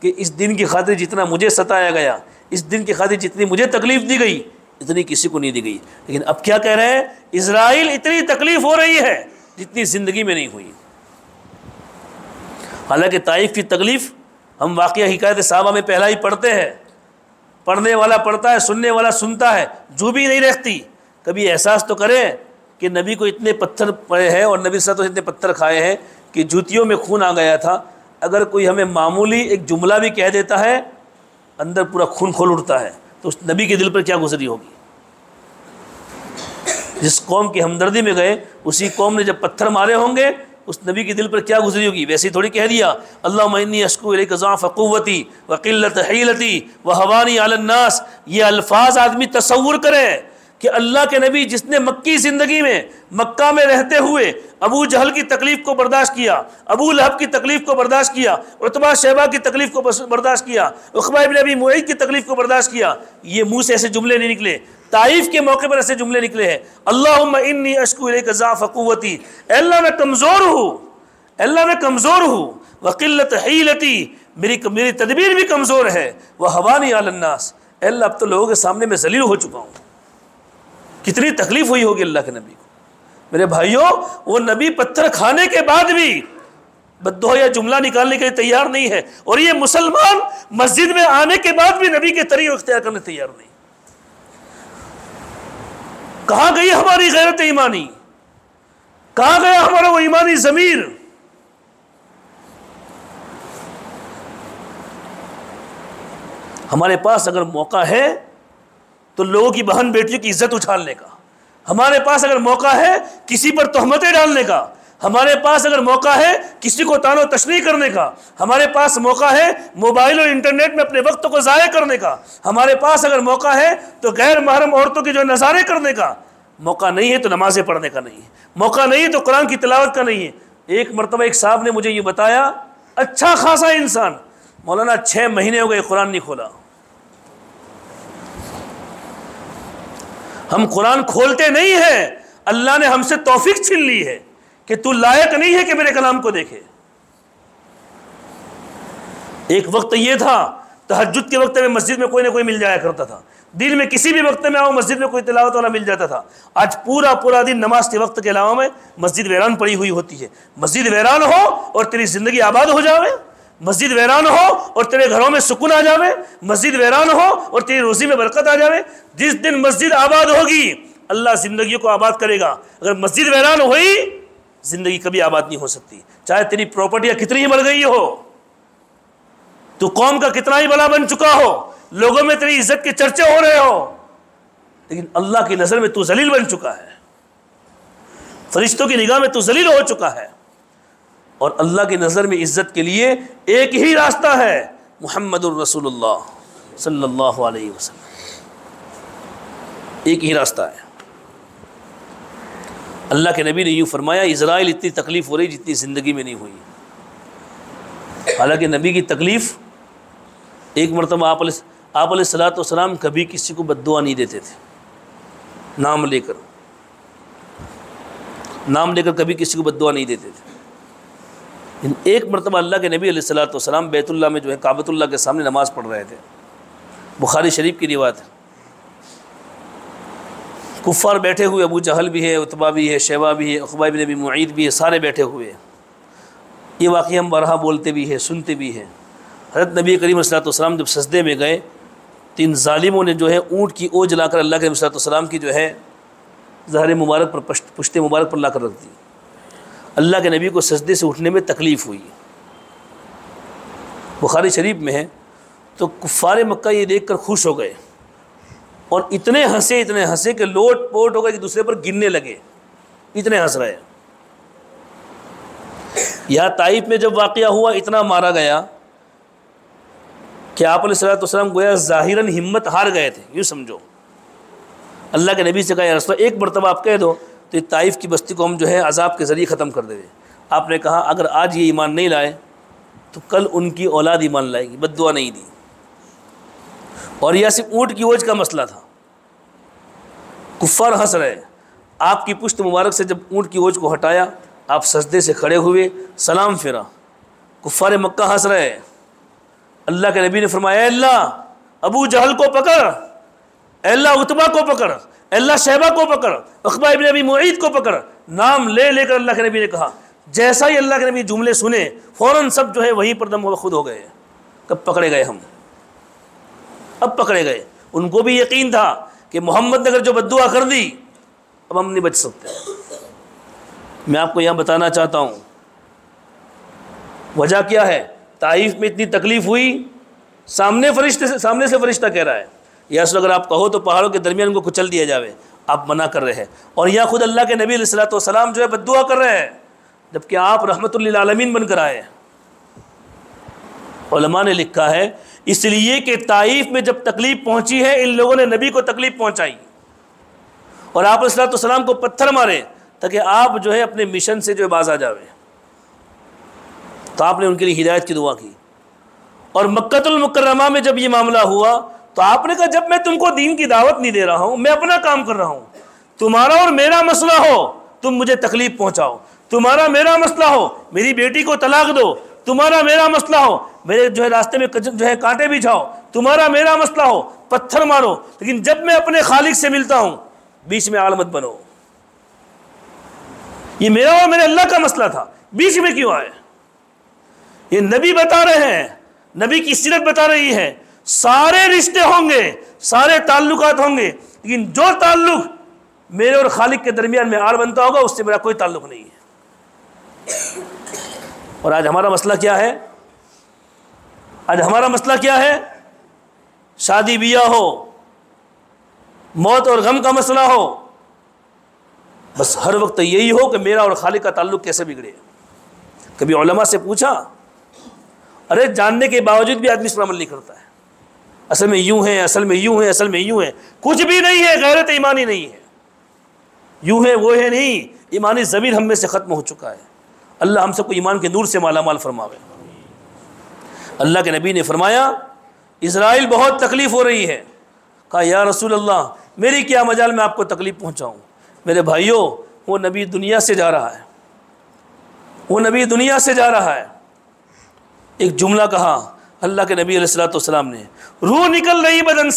कि इस दिन की खातिर जितना मुझे सताया गया, इस दिन की खातिर जितनी मुझे तकलीफ दी गई, इतनी किसी को नहीं दी गई। लेकिन अब क्या कह रहे हैं, इज़राइल इतनी तकलीफ हो रही है जितनी ज़िंदगी में नहीं हुई। हालांकि ताइफ की तकलीफ हम वाक़या हिकायत साहबा में पहला ही पढ़ते हैं, पढ़ने वाला पढ़ता है, सुनने वाला सुनता है, जो भी नहीं रहती। कभी एहसास तो करें कि नबी को इतने पत्थर पड़े हैं और नबी साथ इतने पत्थर खाए हैं कि जूतियों में खून आ गया था। अगर कोई हमें मामूली एक जुमला भी कह देता है अंदर पूरा खून खोल उठता है, तो उस नबी के दिल पर क्या गुजरी होगी। जिस कौम की हमदर्दी में गए उसी कौम ने जब पत्थर मारे होंगे उस नबी के दिल पर क्या गुजरी होगी। वैसे ही थोड़ी कह दिया अल्लाहुम्मा इन्नी अश्कू इलैका ज़अफ़ क़ुव्वती व क़िल्लतहीलती व हवानी अलन नास। ये अल्फाज आदमी तसव्वुर करे कि अल्लाह के नबी जिसने मक्की ज़िंदगी में मक्का में रहते हुए अबू जहल की तकलीफ़ को बर्दाश्त किया, अबू लहब की तकलीफ़ को बर्दाश्त किया, उतबा शैबा की तकलीफ़ को बर्दाश्त किया, उक़बा इब्न अबी मुअय्यद की तकलीफ़ को बर्दाश्त किया, ये मुँह से ऐसे जुमले नहीं निकले। ताइफ के मौके पर ऐसे जुमले निकले हैं अल्लाहुम्मा इन्नी अश्कू इलैका ज़अफ़ क़ुव्वती, अल्लाह मैं कमज़ोर हूँ, अल्लाह मैं कमज़ोर हूँ, व क़िल्लतहीलती मेरी तदबीर भी कमज़ोर है, व हवानी अलन नास अल्लाह अब तो लोगों के सामने मैं ज़लील हो चुका हूँ। कितनी तकलीफ हुई होगी अल्लाह के नबी को। मेरे भाइयों, वो नबी पत्थर खाने के बाद भी बद्दुआ या जुमला निकालने के लिए तैयार नहीं है, और ये मुसलमान मस्जिद में आने के बाद भी नबी के तरीक़े इख्तियार करने तैयार नहीं। कहाँ गई हमारी गैरत ईमानी, कहाँ गया हमारा वो ईमानी ज़मीर। हमारे पास अगर मौका है तो लोगों की बहन बेटियों की इज्जत उछालने का, हमारे पास अगर मौका है किसी पर तोहमतें डालने का, हमारे पास अगर मौका है किसी को तानो तशनीह करने का, हमारे पास मौका है मोबाइल और इंटरनेट में अपने वक्त को ज़ाया करने का, हमारे पास अगर मौका है तो गैर महरम औरतों के जो नज़ारे करने का। मौका नहीं है तो नमाज़ें पढ़ने का नहीं है, मौका नहीं है तो कुरान की तिलावत का नहीं है। एक मरतबा एक साहब ने मुझे ये बताया, अच्छा खासा इंसान, मौलाना 6 महीने हो गए कुरान नहीं खोला। हम कुरान खोलते नहीं हैं, अल्लाह ने हमसे तौफीक छीन ली है कि तू लायक नहीं है कि मेरे कलाम को देखे। एक वक्त ये था तहज्जुद के वक्त में मस्जिद में कोई ना कोई मिल जाया करता था, दिन में किसी भी वक्त में आओ मस्जिद में कोई तिलावत वाला मिल जाता था। आज पूरा पूरा दिन नमाज के वक्त के अलावा में मस्जिद वीरान पड़ी हुई होती है। मस्जिद वीरान हो और तेरी ज़िंदगी आबाद हो जावे, मस्जिद वीरान हो और तेरे घरों में सुकून आ जावे, मस्जिद वीरान हो और तेरी रोज़ी में बरकत आ जावे। जिस दिन मस्जिद आबाद होगी अल्लाह ज़िंदगी को आबाद करेगा। अगर मस्जिद वीरान हुई ज़िंदगी कभी आबाद नहीं हो सकती। चाहे तेरी प्रॉपर्टियाँ कितनी ही बढ़ गई हो, तू कौम का कितना ही बड़ा बन चुका हो, लोगों में तेरी इज्जत के चर्चे हो रहे हो, लेकिन अल्लाह की नज़र में तू जलील बन चुका है, फरिश्तों की निगाह में तू जलील हो चुका है। और अल्लाह की नज़र में इज़्ज़त के लिए एक ही रास्ता है, मुहम्मदुर रसूलुल्लाह सल्लल्लाहु अलैहि वसल्लम। एक ही रास्ता है। अल्लाह के नबी ने यूँ फरमाया, इज़राइल इतनी तकलीफ़ हो रही जितनी ज़िंदगी में नहीं हुई। हालांकि नबी की तकलीफ़, एक मरतबा आप अलैहिस्सलातु वस्सलाम कभी किसी को बद्दुआ नहीं देते थे, नाम लेकर कभी किसी को बद्दुआ नहीं देते थे। एक मरतबा अल्लाह के नबी अलैहिस्सलातु वस्सलाम बैतुल्लाह में जो है काबतुल्लाह के सामने नमाज़ पढ़ रहे थे। बुखारी शरीफ की रिवायत है। कुफ़ार बैठे हुए, अबू जहल भी है, उतबा भी है, शैबा भी है, उक़बा इब्न अबी मुअय्यद भी है, सारे बैठे हुए हैं। ये वाक़या हम बरहा बोलते भी हैं, सुनते भी हैं। हज़रत नबी करीम सल्लल्लाहु अलैहि वसल्लम जब सजदे में गए, 3 ज़ालिमों ने जो है ऊँट की ओज लाकर अल्लाह के नबी सल्लल्लाहु अलैहि वसल्लम की जो है ज़हर मुबारक पर पुश्त मुबारक पर ला कर रख दी। अल्लाह के नबी को सजदे से उठने में तकलीफ़ हुई। बुखारी शरीफ में है, तो कुफ़ार मक्का ये देख कर खुश हो गए और इतने हंसे कि लोट पोट हो गए कि दूसरे पर गिरने लगे, इतने हंस रहे। यहाँ ताइफ में जब वाक़या हुआ इतना मारा गया कि आप अलैहिस्सलाम गोया ज़ाहिरन हिम्मत हार गए थे, यूँ समझो। अल्लाह के नबी से कहा, या रसूल अल्लाह, एक मरतबा आप कह दो तो ये ताइफ की बस्ती को हम जो है अज़ाब के ज़रिए ख़त्म कर देंगे। आपने कहा अगर आज ये ईमान नहीं लाए तो कल उनकी औलाद ईमान लाएगी, बद्दुआ नहीं दी। और यह सिर्फ ऊँट की ओज का मसला था। कुफ़ार हंस रहे। आपकी पुश्त मुबारक से जब ऊँट की ओज को हटाया, आप सजदे से खड़े हुए, सलाम फेरा। कुफ़ार मक्का हंस रहे। अल्लाह के नबी ने फरमाया, अल्लाह अबू जहल को पकड़, अल्लाह उतबा को पकड़, अल्लाह शैबा को पकड़, उक़बा इब्न अबी मुईद को पकड़। नाम ले लेकर अल्लाह के नबी ने कहा। जैसा ही अल्लाह के नबी जुमले सुने, फ़ौरन सब जो है वहीं पर दम खुद हो गए। कब पकड़े गए हम? अब पकड़े गए। उनको भी यकीन था कि मोहम्मद ने अगर जो बद्दुआ कर दी, अब हम नहीं बच सकते। मैं आपको यहाँ बताना चाहता हूँ वजह क्या है। ताइफ में इतनी तकलीफ़ हुई, सामने से फरिश्ता कह रहा है, या अगर आप कहो तो पहाड़ों के दरमियान उनको कुचल दिया जावे, आप मना कर रहे हैं। और यहाँ खुद अल्लाह के नबी अलैहिस्सलातु वस्सलाम जो है बद्दुआ कर रहे हैं, जबकि आप रहमतुल लिल आलमीन बनकर आए। उलमा ने लिखा है इसलिए कि ताइफ में जब तकलीफ़ पहुँची है, इन लोगों ने नबी को तकलीफ़ पहुँचाई और आप अलैहिस्सलातु वस्सलाम को पत्थर मारे ताकि आप जो है अपने मिशन से जो है बाज आ जावे। तो आपने उनके लिए हिदायत की दुआ की। और मक्कतुल मुकर्रमा में जब ये मामला हुआ तो आपने कहा, जब मैं तुमको दीन की दावत नहीं दे रहा हूँ, मैं अपना काम कर रहा हूँ, तुम्हारा और मेरा मसला हो तुम मुझे तकलीफ़ पहुँचाओ, तुम्हारा मेरा मसला हो मेरी बेटी को तलाक दो, तुम्हारा मेरा मसला हो मेरे जो है रास्ते में जो है कांटे बिछाओ, तुम्हारा मेरा मसला हो पत्थर मारो, लेकिन जब मैं अपने खालिक से मिलता हूँ बीच में आड़ मत बनो। ये मेरा और मेरे अल्लाह का मसला था, बीच में क्यों आए? ये नबी बता रहे हैं, नबी की सीरत बता रही है। सारे रिश्ते होंगे, सारे ताल्लुकात होंगे, लेकिन जो ताल्लुक मेरे और खालिक के दरमियान में आड़ बनता होगा उससे मेरा कोई ताल्लुक नहीं है। और आज हमारा मसला क्या है? आज हमारा मसला क्या है? शादी बिया हो, मौत और गम का मसला हो, बस हर वक्त यही हो कि मेरा और खालिक का ताल्लुक कैसे बिगड़े। कभी उलमा से पूछा? अरे जानने के बावजूद भी आदमी इस पर अमल नहीं करता है। असल में यूं है, असल में यूं है, असल में यूं है, कुछ भी नहीं है, गैरत ईमानी नहीं है। यूं है वो है नहीं, ईमानी ज़मीर हम में से ख़त्म हो चुका है। अल्लाह हम सबको ईमान के नूर से माला माल फरमावे। अल्लाह के नबी ने फरमाया, इज़राइल बहुत तकलीफ़ हो रही है। कहा, या रसूल अल्लाह मेरी क्या मजाल मैं आपको तकलीफ़ पहुँचाऊँ? मेरे भाइयों, वो नबी दुनिया से जा रहा है, वो नबी दुनिया से जा रहा है। एक जुमला कहा अल्लाह के नबी अलैहिस्सलातु वस्सलाम ने, रूह निकल रही बदन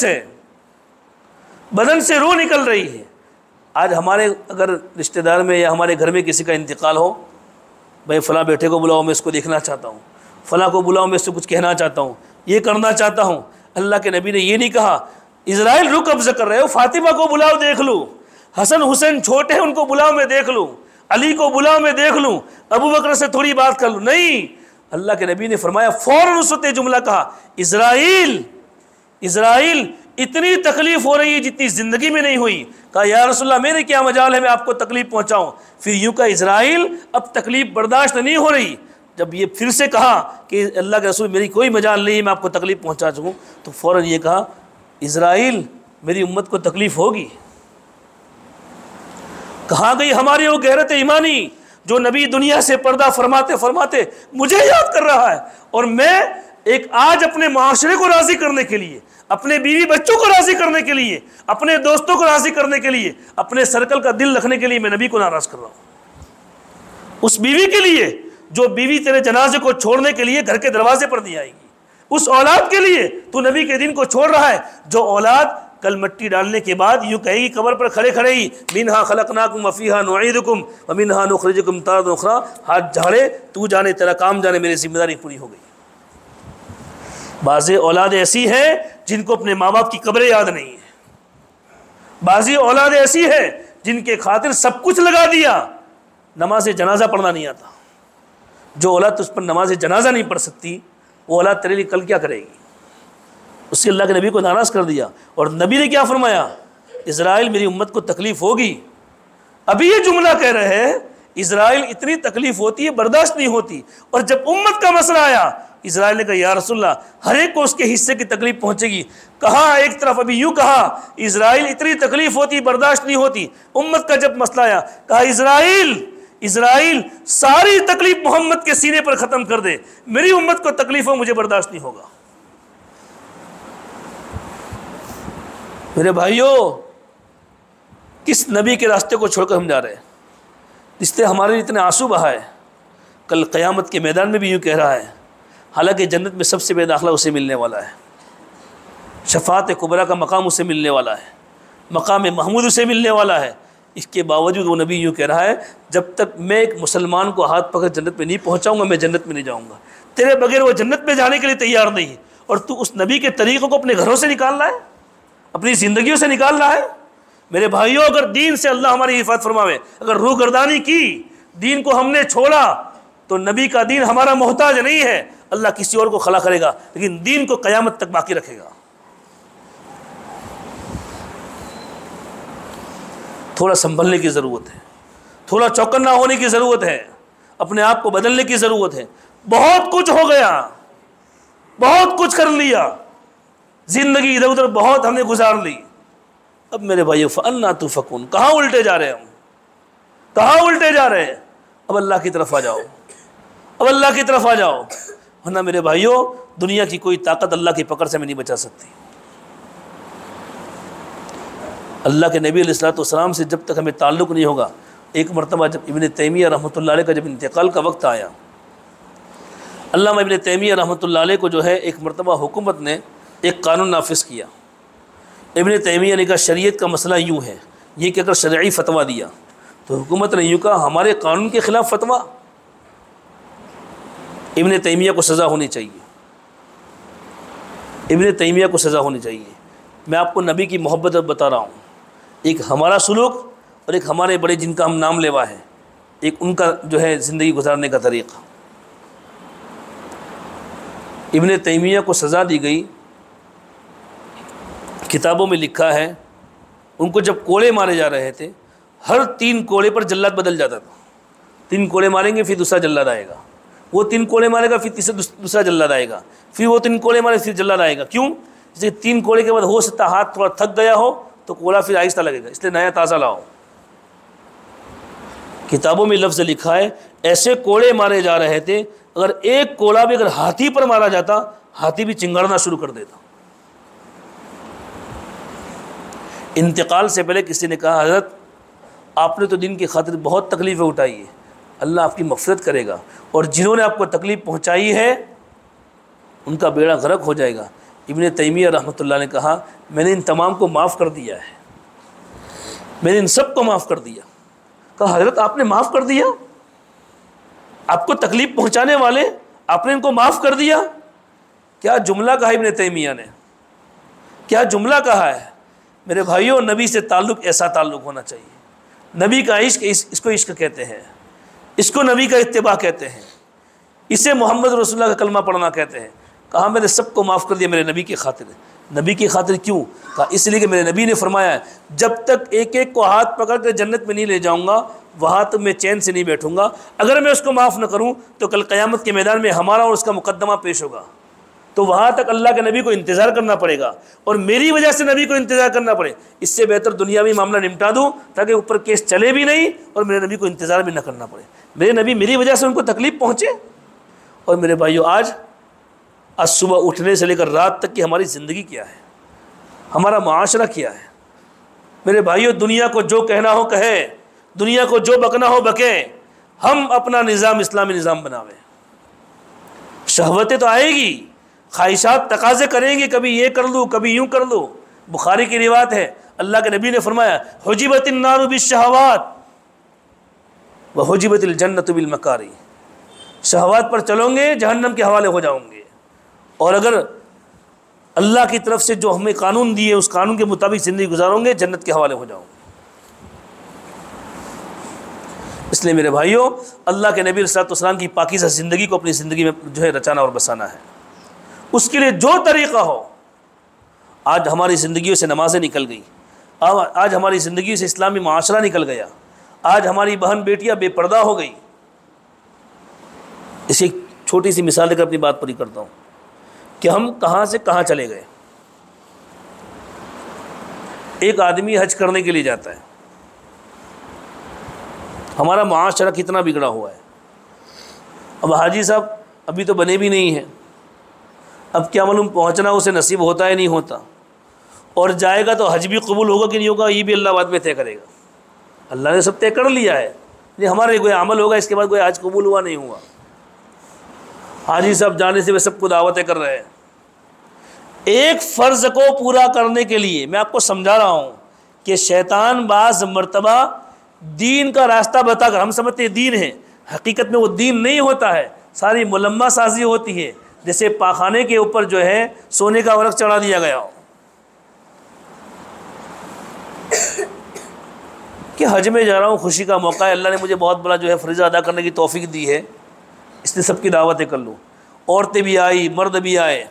से रूह निकल रही है। आज हमारे अगर रिश्तेदार में या हमारे घर में किसी का इंतकाल हो, भाई फ़लाँ बेटे को बुलाओ, मैं इसको देखना चाहता हूँ, फ़लाँ को बुलाओ, मैं इससे कुछ कहना चाहता हूँ, ये करना चाहता हूँ। अल्लाह के नबी ने ये नहीं कहा इज़राइल रुख कब्ज़ा कर रहे हो, फ़ातिमा को बुलाओ देख लूँ, हसन हुसैन छोटे हैं उनको बुलाओ मैं देख लूँ, अली को बुलाओ मैं देख लूँ, अबू बकर से थोड़ी बात कर लूँ। नहीं, अल्लाह के नबी ने फरमाया, फ़ौरन उस वक्त जुमला कहा, इज़राइल इतनी तकलीफ़ हो रही है जितनी ज़िंदगी में नहीं हुई। कहा, या रसूलल्लाह मेरे क्या मजाल है मैं आपको तकलीफ़ पहुँचाऊँ? फिर यूँ कहा, इज़राइल अब तकलीफ़ बर्दाश्त नहीं हो रही। जब ये फिर से कहा कि अल्लाह के रसूल मेरी कोई मजाल नहीं है मैं आपको तकलीफ़ पहुँचा सकूँ, तो फ़ौरन ये कहा, इज़राइल मेरी उम्मत को तकलीफ़ होगी। कहाँ गई हमारी वो गैरत ईमानी जो नबी दुनिया से पर्दा फरमाते फरमाते मुझे याद कर रहा है, और मैं एक आज अपने माशरे को राज़ी करने के लिए, अपने बीवी बच्चों को राज़ी करने के लिए, अपने दोस्तों को राज़ी करने के लिए, अपने सर्कल का दिल रखने के लिए मैं नबी को नाराज़ कर रहा हूँ। उस बीवी के लिए जो बीवी तेरे जनाजे को छोड़ने के लिए घर के दरवाजे पर नहीं आएगी, उस औलाद के लिए तू नबी के दिन को छोड़ रहा है, जो औलाद कल मिट्टी डालने के बाद यूँ कहेगी कब्र पर खड़े खड़े ही, मिनहा खलकनाकुम व फीहा नुईदुकुम व मिनहा नुखरिजुकुम तारतन उखरा, हाथ झाड़े तू जाने तेरा काम जाने, मेरी जिम्मेदारी पूरी हो गई। बाज़ी औलाद ऐसी है जिनको अपने माँ बाप की कब्रें याद नहीं है, बाज़ी औलाद ऐसी है जिनके खातिर सब कुछ लगा दिया, नमाज जनाजा पढ़ना नहीं आता। जो औलाद उस पर नमाज जनाजा नहीं पढ़ सकती, वो औलाद तेरे लिए कल क्या करेगी? उसके अल्लाह के नबी को नाराज कर दिया। और नबी ने क्या फरमाया? इज़राइल मेरी उम्मत को तकलीफ़ होगी। अभी ये जुमला कह रहे हैं इज़राइल इतनी तकलीफ़ होती है, बर्दाश्त नहीं होती। और जब उम्मत का मसला आया, इज़राइल ने कहा या रसूलल्लाह, हर एक को उसके हिस्से की तकलीफ़ पहुंचेगी। कहा एक तरफ अभी यूँ कहा इज़राइल इतनी तकलीफ़ होती, बर्दाश्त नहीं होती। उम्मत का जब मसला आया, कहा इज़राइल सारी तकलीफ़ मोहम्मद के सीने पर ख़त्म कर दे, मेरी उम्मत को तकलीफ़ हो, मुझे बर्दाश्त नहीं होगा। मेरे भाइयों, किस नबी के रास्ते को छोड़कर हम जा रहे हैं, इससे हमारे इतने आंसू बहाए। कल क़यामत के मैदान में भी यूँ कह रहा है, हालांकि जन्नत में सबसे बेदाखला उसे मिलने वाला है, शफ़ाअत कुबरा का मकाम उसे मिलने वाला है, मकाम महमूद उसे मिलने वाला है। इसके बावजूद वो नबी यूँ कह रहा है, जब तक मैं एक मुसलमान को हाथ पकड़ जन्नत में नहीं पहुँचाऊँगा, मैं जन्नत में नहीं जाऊँगा। तेरे बगैर वो जन्नत में जाने के लिए तैयार नहीं, और तू उस नबी के तरीक़ों को अपने घरों से निकाल रहा है, अपनी ज़िंदगियों से निकाल रहा है। मेरे भाइयों, अगर दीन से अल्लाह हमारी हिफाजत फरमावे, अगर रूहगर्दानी की, दीन को हमने छोड़ा, तो नबी का दीन हमारा मोहताज नहीं है। अल्लाह किसी और को खला करेगा, लेकिन दीन को क़यामत तक बाकी रखेगा। थोड़ा संभलने की ज़रूरत है, थोड़ा चौकन्ना होने की ज़रूरत है, अपने आप को बदलने की ज़रूरत है। बहुत कुछ हो गया, बहुत कुछ कर लिया, ज़िंदगी इधर उधर बहुत हमने गुजार ली। अब मेरे भाइयों, फ़अन्ना तुफ़कून, कहाँ उल्टे जा रहे हैं हम, कहाँ उल्टे जा रहे हैं? अब अल्लाह की तरफ आ जाओ, अब अल्लाह की तरफ आ जाओ, वरना मेरे भाइयों दुनिया की कोई ताकत अल्लाह की पकड़ से हमें नहीं बचा सकती। अल्लाह के नबी अलैहिस्सलाम से जब तक हमें ताल्लुक़ नहीं होगा। एक मरतबा जब इब्न तैमिया रहमतुल्लाह अलैह का जब इंतकाल का वक्त आया, अल्लामा इब्न तैमिया रहमतुल्लाह अलैह को जो है एक मरतबा हुकूमत ने एक कानून नाफिज किया। इब्न तैमिया ने कहा शरीयत का मसला यूँ है, ये कि अगर शरई फतवा दिया तो हुकूमत ने यूँ कहा हमारे कानून के ख़िलाफ़ फतवा, इब्न तैमिया को सज़ा होनी चाहिए, इब्न तैमिया को सज़ा होनी चाहिए। मैं आपको नबी की मोहब्बत बता रहा हूँ, एक हमारा सुलूक और एक हमारे बड़े जिनका हम नाम लेवा है, एक उनका जो है ज़िंदगी गुजारने का तरीक़ा। इब्न तैमिया को सज़ा दी गई। किताबों में लिखा है उनको जब कोड़े मारे जा रहे थे, हर 3 कोड़े पर जल्लाद बदल जाता था। 3 कोड़े मारेंगे फिर दूसरा जल्लाद आएगा, वो 3 कोड़े मारेगा फिर दूसरा जल्लाद आएगा, फिर वो 3 कोड़े मारे फिर जल्लाद आएगा। क्यों? इसलिए 3 कोड़े के बाद हो सकता हाथ थोड़ा थक गया हो तो कोड़ा फिर आहिस्ता लगेगा, इसलिए नया ताज़ा लाओ। किताबों में लफ्ज़ लिखा है ऐसे कोड़े मारे जा रहे थे, अगर एक कोड़ा भी अगर हाथी पर मारा जाता, हाथी भी चिंगारना शुरू कर देता। इंतकाल से पहले किसी ने कहा हज़रत आपने तो दिन की खातिर बहुत तकलीफ़ें उठाई है, अल्लाह आपकी मग़फ़िरत करेगा, और जिन्होंने आपको तकलीफ़ पहुंचाई है उनका बेड़ा गर्क हो जाएगा। इब्न तैमिया रहमतुल्लाह ने कहा मैंने इन तमाम को माफ़ कर दिया है, मैंने इन सब को माफ़ कर दिया। कहा हज़रत आपने माफ़ कर दिया, आपको तकलीफ़ पहुंचाने वाले आपने इनको माफ़ कर दिया? क्या जुमला कहा इब्न तैमिया ने, क्या जुमला कहा है। मेरे भाइयों, नबी से ताल्लुक़ ऐसा ताल्लुक़ होना चाहिए। नबी का इश्क, इसको इश्क कहते हैं, इसको नबी का इत्तिबा कहते हैं, इसे मोहम्मद रसूलुल्लाह का कलमा पढ़ना कहते हैं। कहा मैंने सबको माफ़ कर दिया मेरे नबी की खातिर। नबी की खातिर क्यों? कहा इसलिए कि मेरे नबी ने फरमाया है जब तक एक एक को हाथ पकड़ कर जन्नत में नहीं ले जाऊंगा वहाँ तक मैं चैन से नहीं बैठूंगा। अगर मैं उसको माफ़ न करूँ तो कल क़यामत के मैदान में हमारा और उसका मुकद्दमा पेश होगा, तो वहाँ तक अल्लाह के नबी को इंतज़ार करना पड़ेगा और मेरी वजह से नबी को इंतज़ार करना पड़े। इससे बेहतर दुनियावी मामला निपटा दूँ ताकि ऊपर केस चले भी नहीं और मेरे नबी को इंतज़ार भी ना करना पड़े। मेरे नबी मेरी वजह से उनको तकलीफ़ पहुँचे। और मेरे भाइयों, आज सुबह उठने से लेकर रात तक की हमारी ज़िंदगी क्या है, हमारा माशरा क्या है। मेरे भाइयों, दुनिया को जो कहना हो कहे, दुनिया को जो बकना हो बके, हम अपना निज़ाम इस्लामी निज़ाम बनावे। शहवतें तो आएगी, ख्वाहिशात तकाज़े करेंगे, कभी ये कर लूँ कभी यूँ कर लूँ। बुखारी की रिवायत है, अल्लाह के नबी ने फरमाया हुजिबतिन नारु बिश्शहवात व हुजिबतिल जन्नतु बिल मकारी। शहवात पर चलोगे जहन्नम के हवाले हो जाओगे, और अगर अल्लाह की तरफ से जो हमें कानून दिए उस कानून के मुताबिक ज़िंदगी गुजारोगे जन्नत के हवाले हो जाओगे। इसलिए मेरे भाइयों, अल्लाह के नबी अलैहि सलाम की पाकीज़ा ज़िंदगी को अपनी ज़िंदगी में जो है रचाना और बसाना है। उसके लिए जो तरीक़ा हो, आज हमारी ज़िंदगियों से नमाज़ें निकल गई, आज हमारी ज़िंदगी से इस्लामी माशरा निकल गया, आज हमारी बहन बेटियां बेपर्दा हो गई। इसी एक छोटी सी मिसाल देकर अपनी बात पूरी करता हूँ कि हम कहाँ से कहाँ चले गए। एक आदमी हज करने के लिए जाता है, हमारा माशरा कितना बिगड़ा हुआ है। अब हाजी साहब अभी तो बने भी नहीं हैं, अब क्या मालूम पहुँचना उसे नसीब होता है नहीं होता, और जाएगा तो हज भी कबूल होगा कि नहीं होगा ये भी अल्लाह बाद में तय करेगा। अल्लाह ने सब तय कर लिया है, ये हमारे कोई अमल होगा, इसके बाद कोई हज कबूल हुआ नहीं हुआ। हाजी साहब जाने से वे सबको दावतें कर रहे हैं। एक फ़र्ज़ को पूरा करने के लिए मैं आपको समझा रहा हूँ कि शैतान बाज़ मर्तबा दीन का रास्ता बताकर, हम समझते हैं दीन है, हकीकत में वो दीन नहीं होता है, सारी मुलम्मा साजी होती है। जैसे पाखाने के ऊपर जो है सोने का वर्क चढ़ा दिया गया हो कि हज में जा रहा हूँ, खुशी का मौका है, अल्लाह ने मुझे बहुत बड़ा जो है फ़रीज़ा अदा करने की तौफीक दी है, इसलिए सबकी दावतें कर लूँ। औरतें भी आई, मर्द भी आए,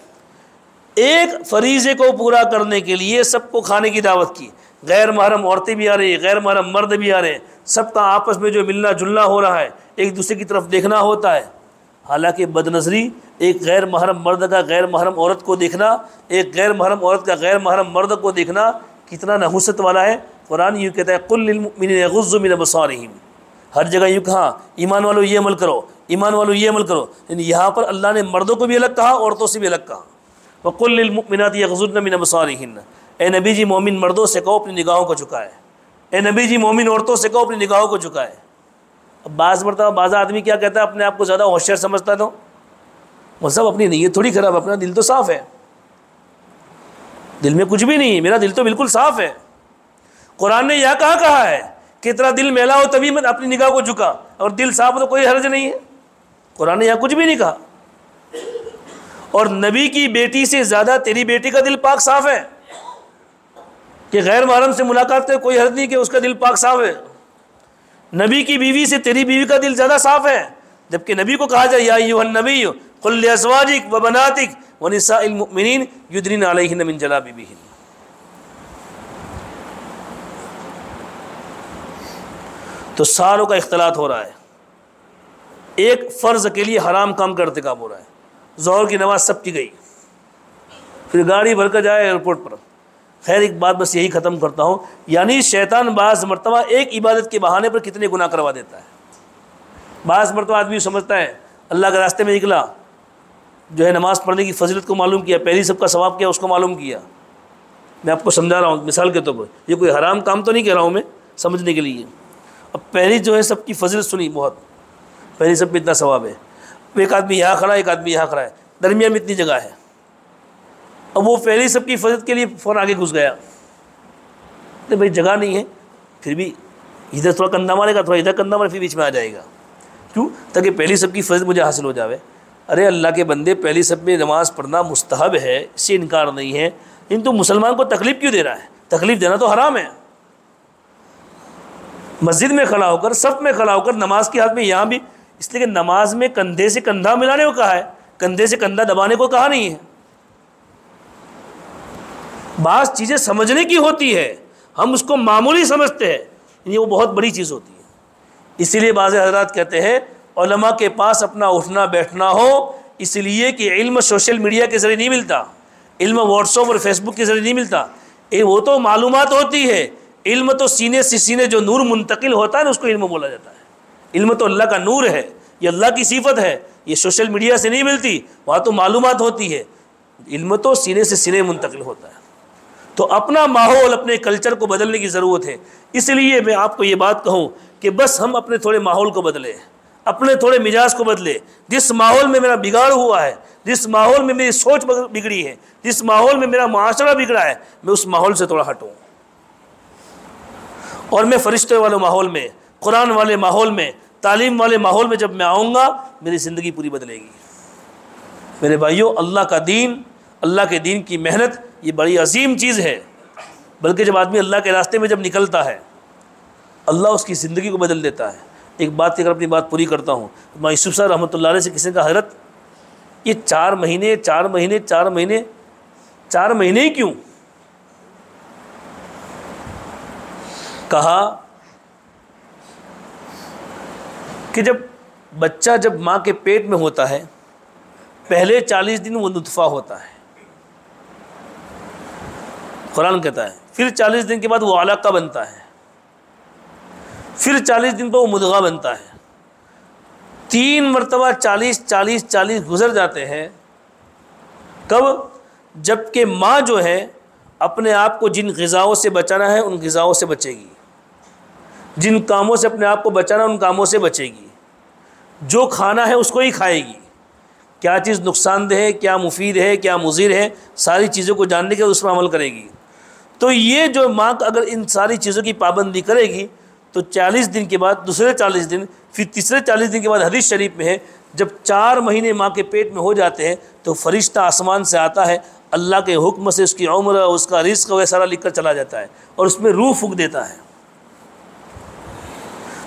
एक फ़रीज़े को पूरा करने के लिए सबको खाने की दावत की। गैर महरम औरतें भी आ रही है, गैर महरम मर्द भी आ रहे हैं, सबका आपस में जो मिलना जुलना हो रहा है, एक दूसरे की तरफ देखना होता है। हालांकि बदनज़री एक गैर महरम मर्द का गैर महरम औरत को देखना, एक गैर महरम औरत का गैर महरम मर्द को देखना कितना नहुसत वाला है। कुरान यूँ कहता है कुल लिल मुमिनीना यग़ुज़्ज़ू मिन अबसारिहिम, हर जगह यूँ कहा ईमान वालों ये अमल करो, ईमान वालों ये अमल करो। यानी यहाँ पर अल्लाह ने मर्दों को भी अलग कहा, औरतों से भी अलग कहा। वक़ुल लिल मुमिनाति यग़ुज़्ज़ुन मिन अबसारिहिन्न, ए नबी जी मोमिन मर्दों से कहो अपनी निगाहों को झुकाए, ए नबी जी मोमिन औरतों से कहो अपनी निगाहों को झुकाए। अब बाज़ मरतबा बाज़ आदमी क्या कहता है, अपने आप को ज़्यादा होशियार समझता है, तो वो सब अपनी नीयत थोड़ी ख़राब, अपना दिल तो साफ़ है, दिल में कुछ भी नहीं है, मेरा दिल तो बिल्कुल साफ़ है। कुरान ने यह कहा है कि तेरा दिल मैला हो तभी मैं अपनी निगाह को झुका, और दिल साफ हो तो कोई हर्ज नहीं है। कुरान ने यह कुछ भी नहीं कहा। और नबी की बेटी से ज़्यादा तेरी बेटी का दिल पाक साफ़ है कि गैर महरम से मुलाकात कर कोई हर्ज नहीं कि उसका दिल पाक साफ़ है। नबी की बीवी से तेरी बीवी का दिल ज़्यादा साफ़ है, जबकि नबी को कहा जाए या अय्युहन नबी कुल लिअज़वाजिक व बनातिक व निसाइल मुमिनीन युदनीना अलैहिन्ना मिन जलाबिबिहिन। तो सारों का इख्तलात हो रहा है, एक फ़र्ज़ के लिए हराम काम का इर्तिकाब हो रहा है। ज़ोहर की नमाज़ सब की गई, फिर गाड़ी भर कर जाए एयरपोर्ट पर। खैर एक बात बस यही ख़त्म करता हूँ, यानी शैतान बाज़ मरतबा एक इबादत के बहाने पर कितने गुनाह करवा देता है। बाज़ मरतबा आदमी समझता है अल्लाह के रास्ते में निकला, जो है नमाज़ पढ़ने की फजीलत को मालूम किया, पहली सबका सवाब किया उसको मालूम किया। मैं आपको समझा रहा हूँ मिसाल के तौर पर, ये कोई हराम काम तो नहीं कह रहा हूँ मैं, समझने के लिए। अब पहली जो है सबकी फजीलत सुनी, बहुत पहली सब में इतना सवाब है, एक आदमी यहाँ खड़ा है, एक आदमी यहाँ खड़ा है, दरमियान में इतनी जगह है। अब वो पहली सबकी फजीलत के लिए फ़ौर आगे घुस गया, तो भाई जगह नहीं है, फिर भी इधर थोड़ा कंधा मारेगा, थोड़ा इधर कंधा मारे, फिर बीच में आ जाएगा। क्यों? ताकि पहली सबकी फजीलत मुझे हासिल हो जावे। अरे अल्लाह के बंदे, पहली सब में नमाज़ पढ़ना मुस्तहब है, इससे इनकार नहीं है, इन तो मुसलमान को तकलीफ़ क्यों दे रहा है? तकलीफ़ देना तो हराम है। मस्जिद में खड़ा होकर, सफ़ में खड़ा होकर नमाज की हालत में, यहाँ भी इसलिए कि नमाज में कंधे से कंधा मिलाने को कहा है, कंधे से कंधा दबाने को कहा नहीं है। बाज़ चीज़ें समझने की होती है, हम उसको मामूली समझते हैं, ये वो बहुत बड़ी चीज़ होती है। इसीलिए बाज़ हज़रात कहते हैं उलमा के पास अपना उठना बैठना हो, इसलिए कि इल्म सोशल मीडिया के ज़रिए नहीं मिलता, इल्म व्हाट्सएप और फेसबुक के ज़रिए नहीं मिलता। वो तो मालूमात होती है, इल्म तो सीने से सीने जो नूर मुंतकिल होता है ना, उसको इल्म बोला जाता है। इल्म तो अल्लाह का नूर है, ये अल्लाह की सिफत है, ये सोशल मीडिया से नहीं मिलती, वहाँ तो मालूमात होती है। इल्म तो सीने से सीने मुंतकिल होता है। तो अपना माहौल, अपने कल्चर को बदलने की ज़रूरत है। इसलिए मैं आपको ये बात कहूँ कि बस हम अपने थोड़े माहौल को बदलें, अपने थोड़े मिजाज को बदले। जिस माहौल में मेरा बिगाड़ हुआ है, जिस माहौल में मेरी सोच बिगड़ी है, जिस माहौल में मेरा माशरा बिगड़ा है, मैं उस माहौल से थोड़ा हटूँ और मैं फरिश्ते वाले माहौल में, कुरान वाले माहौल में, तालीम वाले माहौल में जब मैं आऊँगा, मेरी ज़िंदगी पूरी बदलेगी। मेरे भाइयों, अल्लाह का दीन, अल्लाह के दीन की मेहनत, ये बड़ी अजीम चीज़ है। बल्कि जब आदमी अल्लाह के रास्ते में जब निकलता है, अल्लाह उसकी ज़िंदगी को बदल देता है। एक बात अगर अपनी बात पूरी करता हूँ, मैं यूसुफ साहब रहमतुल्लाह अलैह से किसी का हज़रत ये 4 महीने 4 महीने 4 महीने 4 महीने ही क्यों? कहा कि जब बच्चा जब माँ के पेट में होता है पहले 40 दिन वो नुतफ़ा होता है, कुरान कहता है, फिर 40 दिन के बाद वो अलक़ा बनता है, फिर 40 दिन पर वो मुदग़ा बनता है। 3 मरतबा 40 गुज़र जाते हैं। कब? जबकि माँ जो है अपने आप को जिन ग़िज़ाओं से बचाना है उन ग़िज़ाओं से बचेगी, जिन कामों से अपने आप को बचाना उन कामों से बचेगी, जो खाना है उसको ही खाएगी, क्या चीज़ नुकसानदेह है, क्या मुफीद है, क्या मुज़िर है, सारी चीज़ों को जानने के उस पर अमल करेगी। तो ये जो माँ अगर इन सारी चीज़ों की पाबंदी करेगी तो 40 दिन के बाद दूसरे 40 दिन, फिर तीसरे 40 दिन के बाद हदीस शरीफ में है जब 4 महीने माँ के पेट में हो जाते हैं तो फरिश्ता आसमान से आता है, अल्लाह के हुक्म से उसकी उम्र, उसका रिस्क वगैरह सारा लिख कर चला जाता है और उसमें रूह फूंक देता है।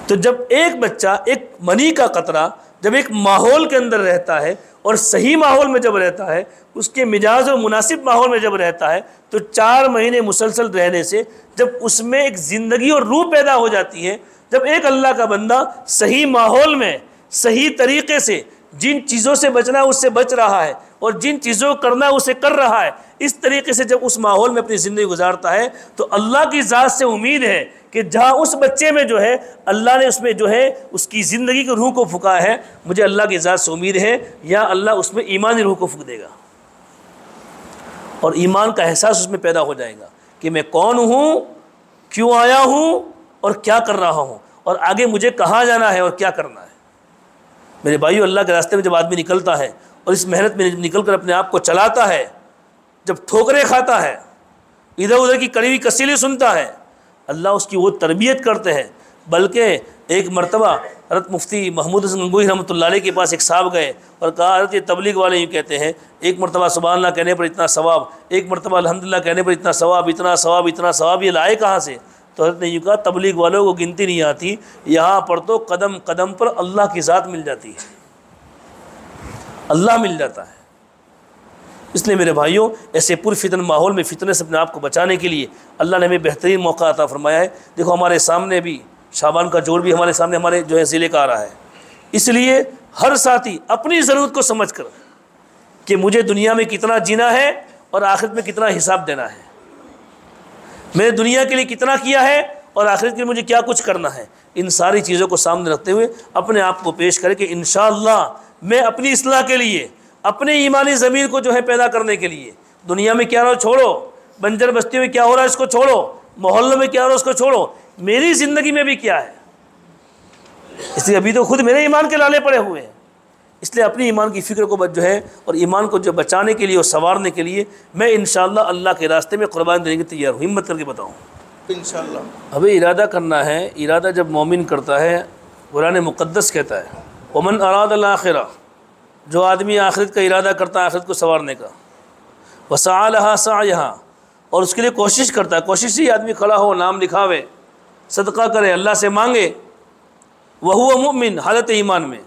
तो जब एक बच्चा एक मनी का कतरा जब एक माहौल के अंदर रहता है और सही माहौल में जब रहता है, उसके मिजाज और मुनासिब माहौल में जब रहता है, तो 4 महीने मुसलसल रहने से जब उसमें एक ज़िंदगी और रूह पैदा हो जाती है, जब एक अल्लाह का बंदा सही माहौल में सही तरीक़े से जिन चीज़ों से बचना है उससे बच रहा है और जिन चीज़ों को करना है उसे कर रहा है, इस तरीके से जब उस माहौल में अपनी ज़िंदगी गुजारता है तो अल्लाह की ज़ात से उम्मीद है कि जहाँ उस बच्चे में जो है अल्लाह ने उसमें जो है उसकी ज़िंदगी की रूह को फूका है, मुझे अल्लाह की ज़ात से उम्मीद है या अल्लाह उसमें ईमानी रूह को फूक देगा और ईमान का एहसास उसमें पैदा हो जाएगा कि मैं कौन हूँ, क्यों आया हूँ और क्या कर रहा हूँ और आगे मुझे कहाँ जाना है और क्या करना है। मेरे भाइयों, अल्लाह के रास्ते में जब आदमी निकलता है और इस मेहनत में निकल कर अपने आप को चलाता है, जब ठोकरें खाता है, इधर उधर की कड़वी कसीलें सुनता है, अल्लाह उसकी वो तरबियत करते हैं। बल्कि एक मरतबा हज़रत मुफ्ती महमूद हसन गंगोही रहमतुल्लाह अलैह के पास एक साहब गए और कहा, हज़रत ये तबलीग वाले यूँ कहते हैं एक मरतबा सुभान अल्लाह कहने पर इतना सवाब, एक मरतबा अल्हम्दुलिल्लाह कहने पर इतना सवाब, इतना सवाब, इतना सवाब, ये लाए कहाँ से? तो हज़रत ने यूँ कहा, तबलीग वालों को गिनती नहीं आती, यहाँ पर तो कदम कदम पर अल्लाह की ज़ात मिल जाती है, अल्लाह मिल जाता है। इसलिए मेरे भाइयों, ऐसे पुरफितन माहौल में फितने से अपने आप को बचाने के लिए अल्लाह ने हमें बेहतरीन मौका अता फरमाया है। देखो हमारे सामने भी शाबान का जोड़ भी हमारे सामने हमारे जो है ज़िले का आ रहा है। इसलिए हर साथी अपनी ज़रूरत को समझ कर कि मुझे दुनिया में कितना जीना है और आखिरत में कितना हिसाब देना है, मैंने दुनिया के लिए कितना किया है और आखिरत के लिए मुझे क्या कुछ करना है, इन सारी चीज़ों को सामने रखते हुए अपने आप को पेश करें कि इंशाअल्लाह मैं अपनी इस्लाह के लिए, अपने ईमानी ज़मीर को जो है पैदा करने के लिए, दुनिया में क्या हो रहा है छोड़ो, बंजर बस्ती में क्या हो रहा है इसको छोड़ो, मोहल्लों में क्या हो रहा है उसको छोड़ो, मेरी ज़िंदगी में भी क्या है। इसलिए अभी तो खुद मेरे ईमान के लाले पड़े हुए हैं, इसलिए अपनी ईमान की फ़िक्र को जो है और ईमान को जो बचाने के लिए और संवारने के लिए मैं इंशाअल्लाह अल्लाह के रास्ते में कुर्बान देने की तैयार हूँ। हिम्मत करके बताऊँ इंशाअल्लाह। अभी इरादा करना है, इरादा जब मोमिन करता है, कुरान मुक़द्दस कहता है वमन अरादल आखिरा, जो आदमी आखिरत का इरादा करता है, आखिरत को संवारने का, वसअलहा सअयहा, और उसके लिए कोशिश करता है, कोशिश ही आदमी खड़ा हो, नाम लिखावे, सदका करे, अल्लाह से मांगे, वहुवा मुमिन, हालत ईमान में,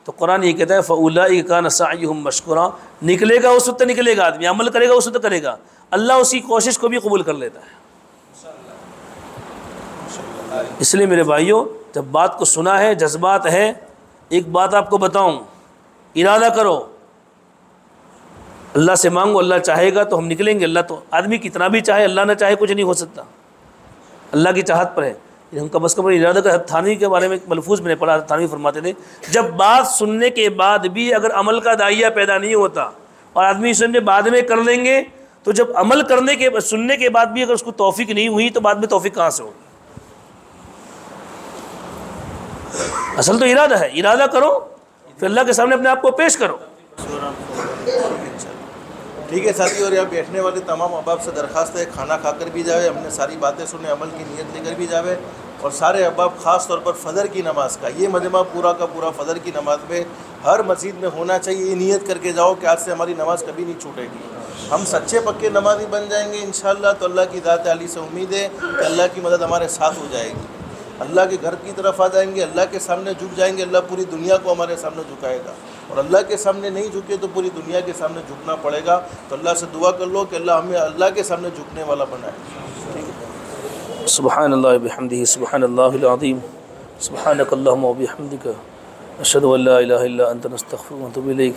तो कुरान ये कहता है फ़उलाइका कान सअयुहुम मशकूरा, निकलेगा उस वक्त निकलेगा, आदमी अमल करेगा उस वक्त करेगा, अल्लाह उसकी कोशिश को भी कबूल कर लेता है। इसलिए मेरे भाइयों, जब बात को सुना है, जज्बात है, एक बात आपको बताऊं, इरादा करो, अल्लाह से मांगो, अल्लाह चाहेगा तो हम निकलेंगे। अल्लाह तो आदमी कितना भी चाहे, अल्लाह ना चाहे कुछ नहीं हो सकता, अल्लाह की चाहत पर है। हम कम अज़ कम इरादा का थानवी के बारे में मलफूज मैंने पढ़ा, थानवी फरमाते थे जब बात सुनने के बाद भी अगर अमल का दाइया पैदा नहीं होता और आदमी सुनने बाद में कर लेंगे, तो जब अमल करने के सुनने के बाद भी अगर उसको तौफीक नहीं हुई तो बाद में तौफीक कहाँ से होगी। असल तो इरादा है, इरादा करो फिर अल्लाह के सामने अपने आप को पेश करो। ठीक है साथी, और यहाँ बैठने वाले तमाम अहबाब से दरख्वास्त है खाना खाकर भी जावे, हमने सारी बातें सुने, अमल की नीयत लेकर भी जावे, और सारे अहबाब ख़ास तौर पर फ़जर की नमाज़ का, ये मजमा पूरा का पूरा फ़जर की नमाज़ में हर मस्जिद में होना चाहिए। ये नीयत करके जाओ कि आज से हमारी नमाज़ कभी नहीं छूटेगी, हम सच्चे पक्के नमाज़ी बन जाएंगे इंशाअल्लाह। तो अल्लाह की ज़ात आली से उम्मीद है कि अल्लाह की मदद हमारे साथ हो जाएगी। अल्लाह के घर की तरफ आ जाएंगे, अल्लाह के सामने झुक जाएंगे, अल्लाह पूरी दुनिया को हमारे सामने झुकाएगा। और अल्लाह के सामने नहीं झुके तो पूरी दुनिया के सामने झुकना पड़ेगा। तो अल्लाह से दुआ कर लो कि अल्लाह हमें अल्लाह के सामने झुकने वाला बनाए। ठीक है। सुब्हानल्लाहि बिहम्दिही सुब्हानल्लाहिल अज़ीम सुब्हानकल्लाहुम्मा व बिहम्दिका अशहदु अन ला इलाहा इल्ला अंता नस्तगफिरुका व नतूबु इलैक।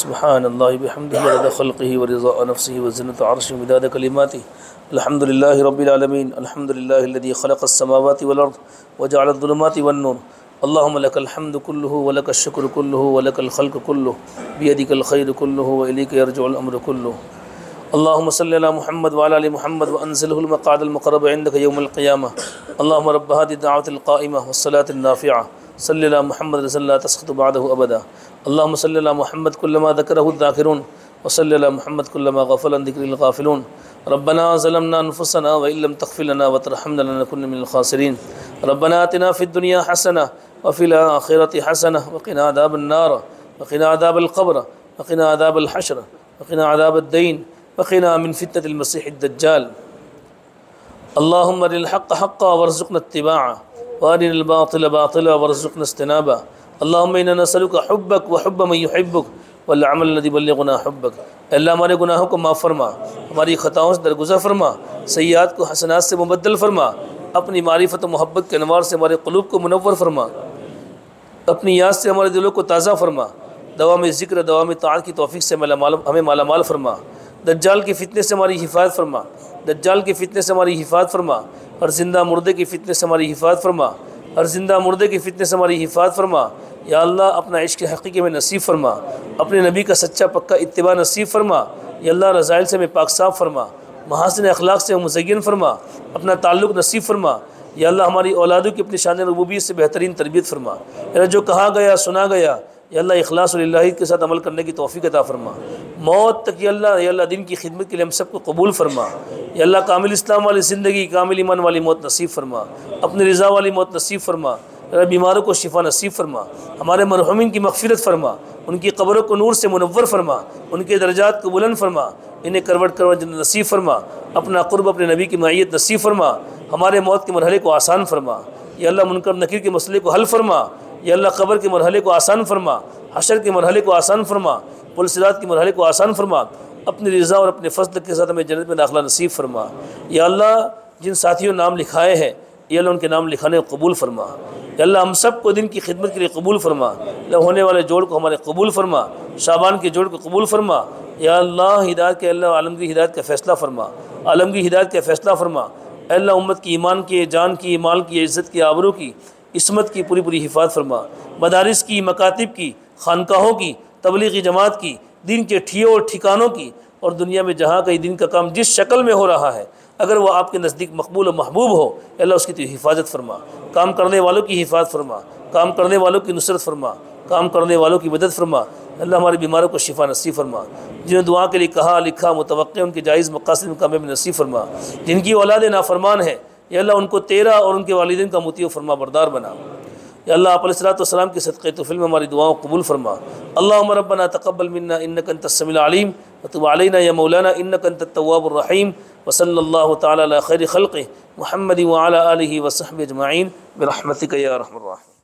सुब्हानल्लाहि बिहम्दिही अदद खल्क़िही व रिज़ा नफ्सिही व ज़िनत अर्शिही व मिदाद कलिमातिही। अल्हम्दुलिल्लाहि रब्बिल आलमीन अल्हम्दुलिल्लाहिल्लज़ी खलक़स समावाति वल अर्ज़ व जअलज़ ज़ुलुमाति वन नूर। अल्लाहुम्मा लकल हम्दु कुल्लुहु व लकश शुक्र कुल्लुहु व लकल खल्क़ु कुल्लुहु बियदिकल खैरु कुल्लुहु व इलैका यरजिउल अम्रु कुल्लुहु। अल्लाहुम्मा सल्लि अला मुहम्मद व अला आलि मुहम्मद व अंज़िलहुल मक़आदल मुक़र्रब इंदका यौमल क़ियामह। अल्लाहुम्मा रब्ब हादिहि दाअवतिल क़ाइमह वस्सलातिन नाफ़िअह सल्लि अला मुहम्मद रसूलुल्लाह ला तस्ख़ितु बअदहु अबदा। अल्लाहुम्मा सल्लि अला मुहम्मद कुल्लमा ज़करहु ज़ाकिरून व सल्लि अला मुहम्मद कुल्लमा ग़फ़ल अन ज़िक्रिल ग़ाफ़िलून। रब्बना ज़लमना अनफुसना व इल्लम तग़फ़िर लना व तरहमना लनकुन्ना मिनल ख़ासिरीन। रब्बना आतिना फ़िद दुनिया हसना व फ़िल आख़िरति हसना व क़िना अज़ाबन नार व क़िना अज़ाबल क़ब्र व क़िना अज़ाबल हश्र व क़िना अज़ाबद दीन व क़िना मिन फ़ितनतिल मसीहिद दज्जाल। अल्लाहुम्मा अरिनिल हक़्क़ हक़्क़न वरज़ुक़ना इत्तिबाअह व अरिनिल बातिला बातिला वरज़ुक़ना इज्तिनाबह। अल्लाहुम्मा इन्ना नसअलुका हुब्बक व हुब्ब मन युहिब्बुक वल अमल लज़ी युबल्लिग़ुना हुब्बक। अल्लाह हमारे गुनाहों को माफ़ फरमा, हमारी ख़ताओं से दरगुज़र फरमा, सय्यात को हसनात से मुबद्दल फरमा, अपनी मारिफत व मोहब्बत के अनवार से हमारे क़ुलूब को मुनव्वर फरमा, अपनी याद से हमारे दिलों को ताज़ा फरमा, दवा में ज़िक्र दवा में ताअत की तौफ़ीक़ से हमें मालामाल फरमा। दज्जाल के फितने से हमारी हिफाज़त फरमा, दज्जाल के फितने से हमारी हिफाज़त फरमा, हर जिंदा मुर्दे की फितने से हमारी हिफाज़त फरमा, हर जिंदा मुर्दे की फितने से हमारी हिफाज़त फरमा। या अल्लाह अपना इश्क़ हक़ीक़ी में नसीब फरमा, अपने नबी का सच्चा पक्का इत्तिबा नसीब फरमा। या अल्लाह रज़ाइल से हमें पाक साफ़ फरमा, महासिन अखलाक से मुज़य्यन फरमा, अपना ताल्लुक़ नसीब फरमा। या अल्लाह हमारी औलादों की अपनी शान रुबूबियत से बेहतरीन तरबियत फरमा। या जो कहा गया सुना गया या अल्लाह इखलास लिल्लाह के साथ अमल करने की तौफ़ीक़ अता फरमा। मौत तक या अल्लाह दिन की खिदमत के लिए हम सबको कबूल फरमा। या अल्लाह कामिल इस्लाम वाली ज़िंदगी, कामिल ईमान वाली मौत नसीब फरमा, अपनी रज़ा वाली मौत नसीब फरमा। बीमारों को शिफा नसीब फरमा, हमारे मरहुमीन की मग़फ़िरत फरमा, उनकी क़ब्रों को नूर से मुनव्वर फरमा, उनके दर्जात को बुलंद फरमा, इन्हें करवट करवट नसीब फरमा, अपना क़ुर्ब अपने नबी की मईयत नसीब फरमा, हमारे मौत के मरहले को आसान फरमा। या अल्लाह मुनकर नकीर के मसले को हल फरमा। या अल्लाह क़ब्र के मरहले को आसान फरमा, हशर के मरहले को आसान फरमा, पुल सिरात के मरहले को आसान फरमा, अपनी रज़ा और अपने फ़ज़ल के साथ हमें जन्नत में दाखिला नसीब फरमा। या अल्लाह जिन साथियों नाम लिखाए हैं या अल्लाह उनके नाम लिखाने को कबूल फरमा। या अल्लाह हम सब को दिन की खिदमत के लिए कबूल फरमा। या होने वाले जोड़ को हमारे कबूल फरमा, शाबान के जोड़ को कबूल फरमा। या अल्लाह हिदायत के अल्लाह आलमगीर हिदायत का फ़ैसला फरमा, आलमगीर हिदायत का फ़ैसला फरमा। अल्लाह उम्मत की ईमान की, जान की, माल की, इज़्ज़त की, आबरू की, इस्मत की पूरी पूरी हिफाज़त फरमा। मदारिस की, मकातिब की, खानकाहों की, तबलीगी जमात की, दिन के ठियों और ठिकानों की, और दुनिया में जहाँ कहीं दिन का काम जिस शक्ल में हो रहा है अगर वह आपके नज़दीक मकबूल और महबूब हो, अल्लाह उसकी तो हिफाजत फरमा। काम करने वालों की हिफाजत फरमा, काम करने वालों की नुसरत फरमा, काम करने वालों की मदद फरमा। अल्लाह हमारे बीमारों को शिफा नसीब फरमा। जिन्हें दुआ के लिए कहा लिखा मुतवक्किल उनके जायज़ मक़ासिद में कामयाबी नसीब फरमा। जिनकी औलाद नाफरमान है या अल्लाह उनको तेरा और उनके वालिदैन का मुती फरमा बरदार बना। या अल्लाह आप अलैहिस्सलाम के सदक़े तौफ़ील में हमारी दुआओं कबूल फरमा। अल्लाहुम्मा रब्बना तक़ब्बल मिन्ना इन्नका अंतस समीउल अलीम व तुब अलैना या मौलाना इन्नका अंतत तव्वाबुर रहीम। व सल्लल्लाहु तआला अला खैरि ख़ल्क़िहि मुहम्मदिन व अला आलिहि व सहबिहि अजमईन बिरहमतिका या अरहमर राहिमीन।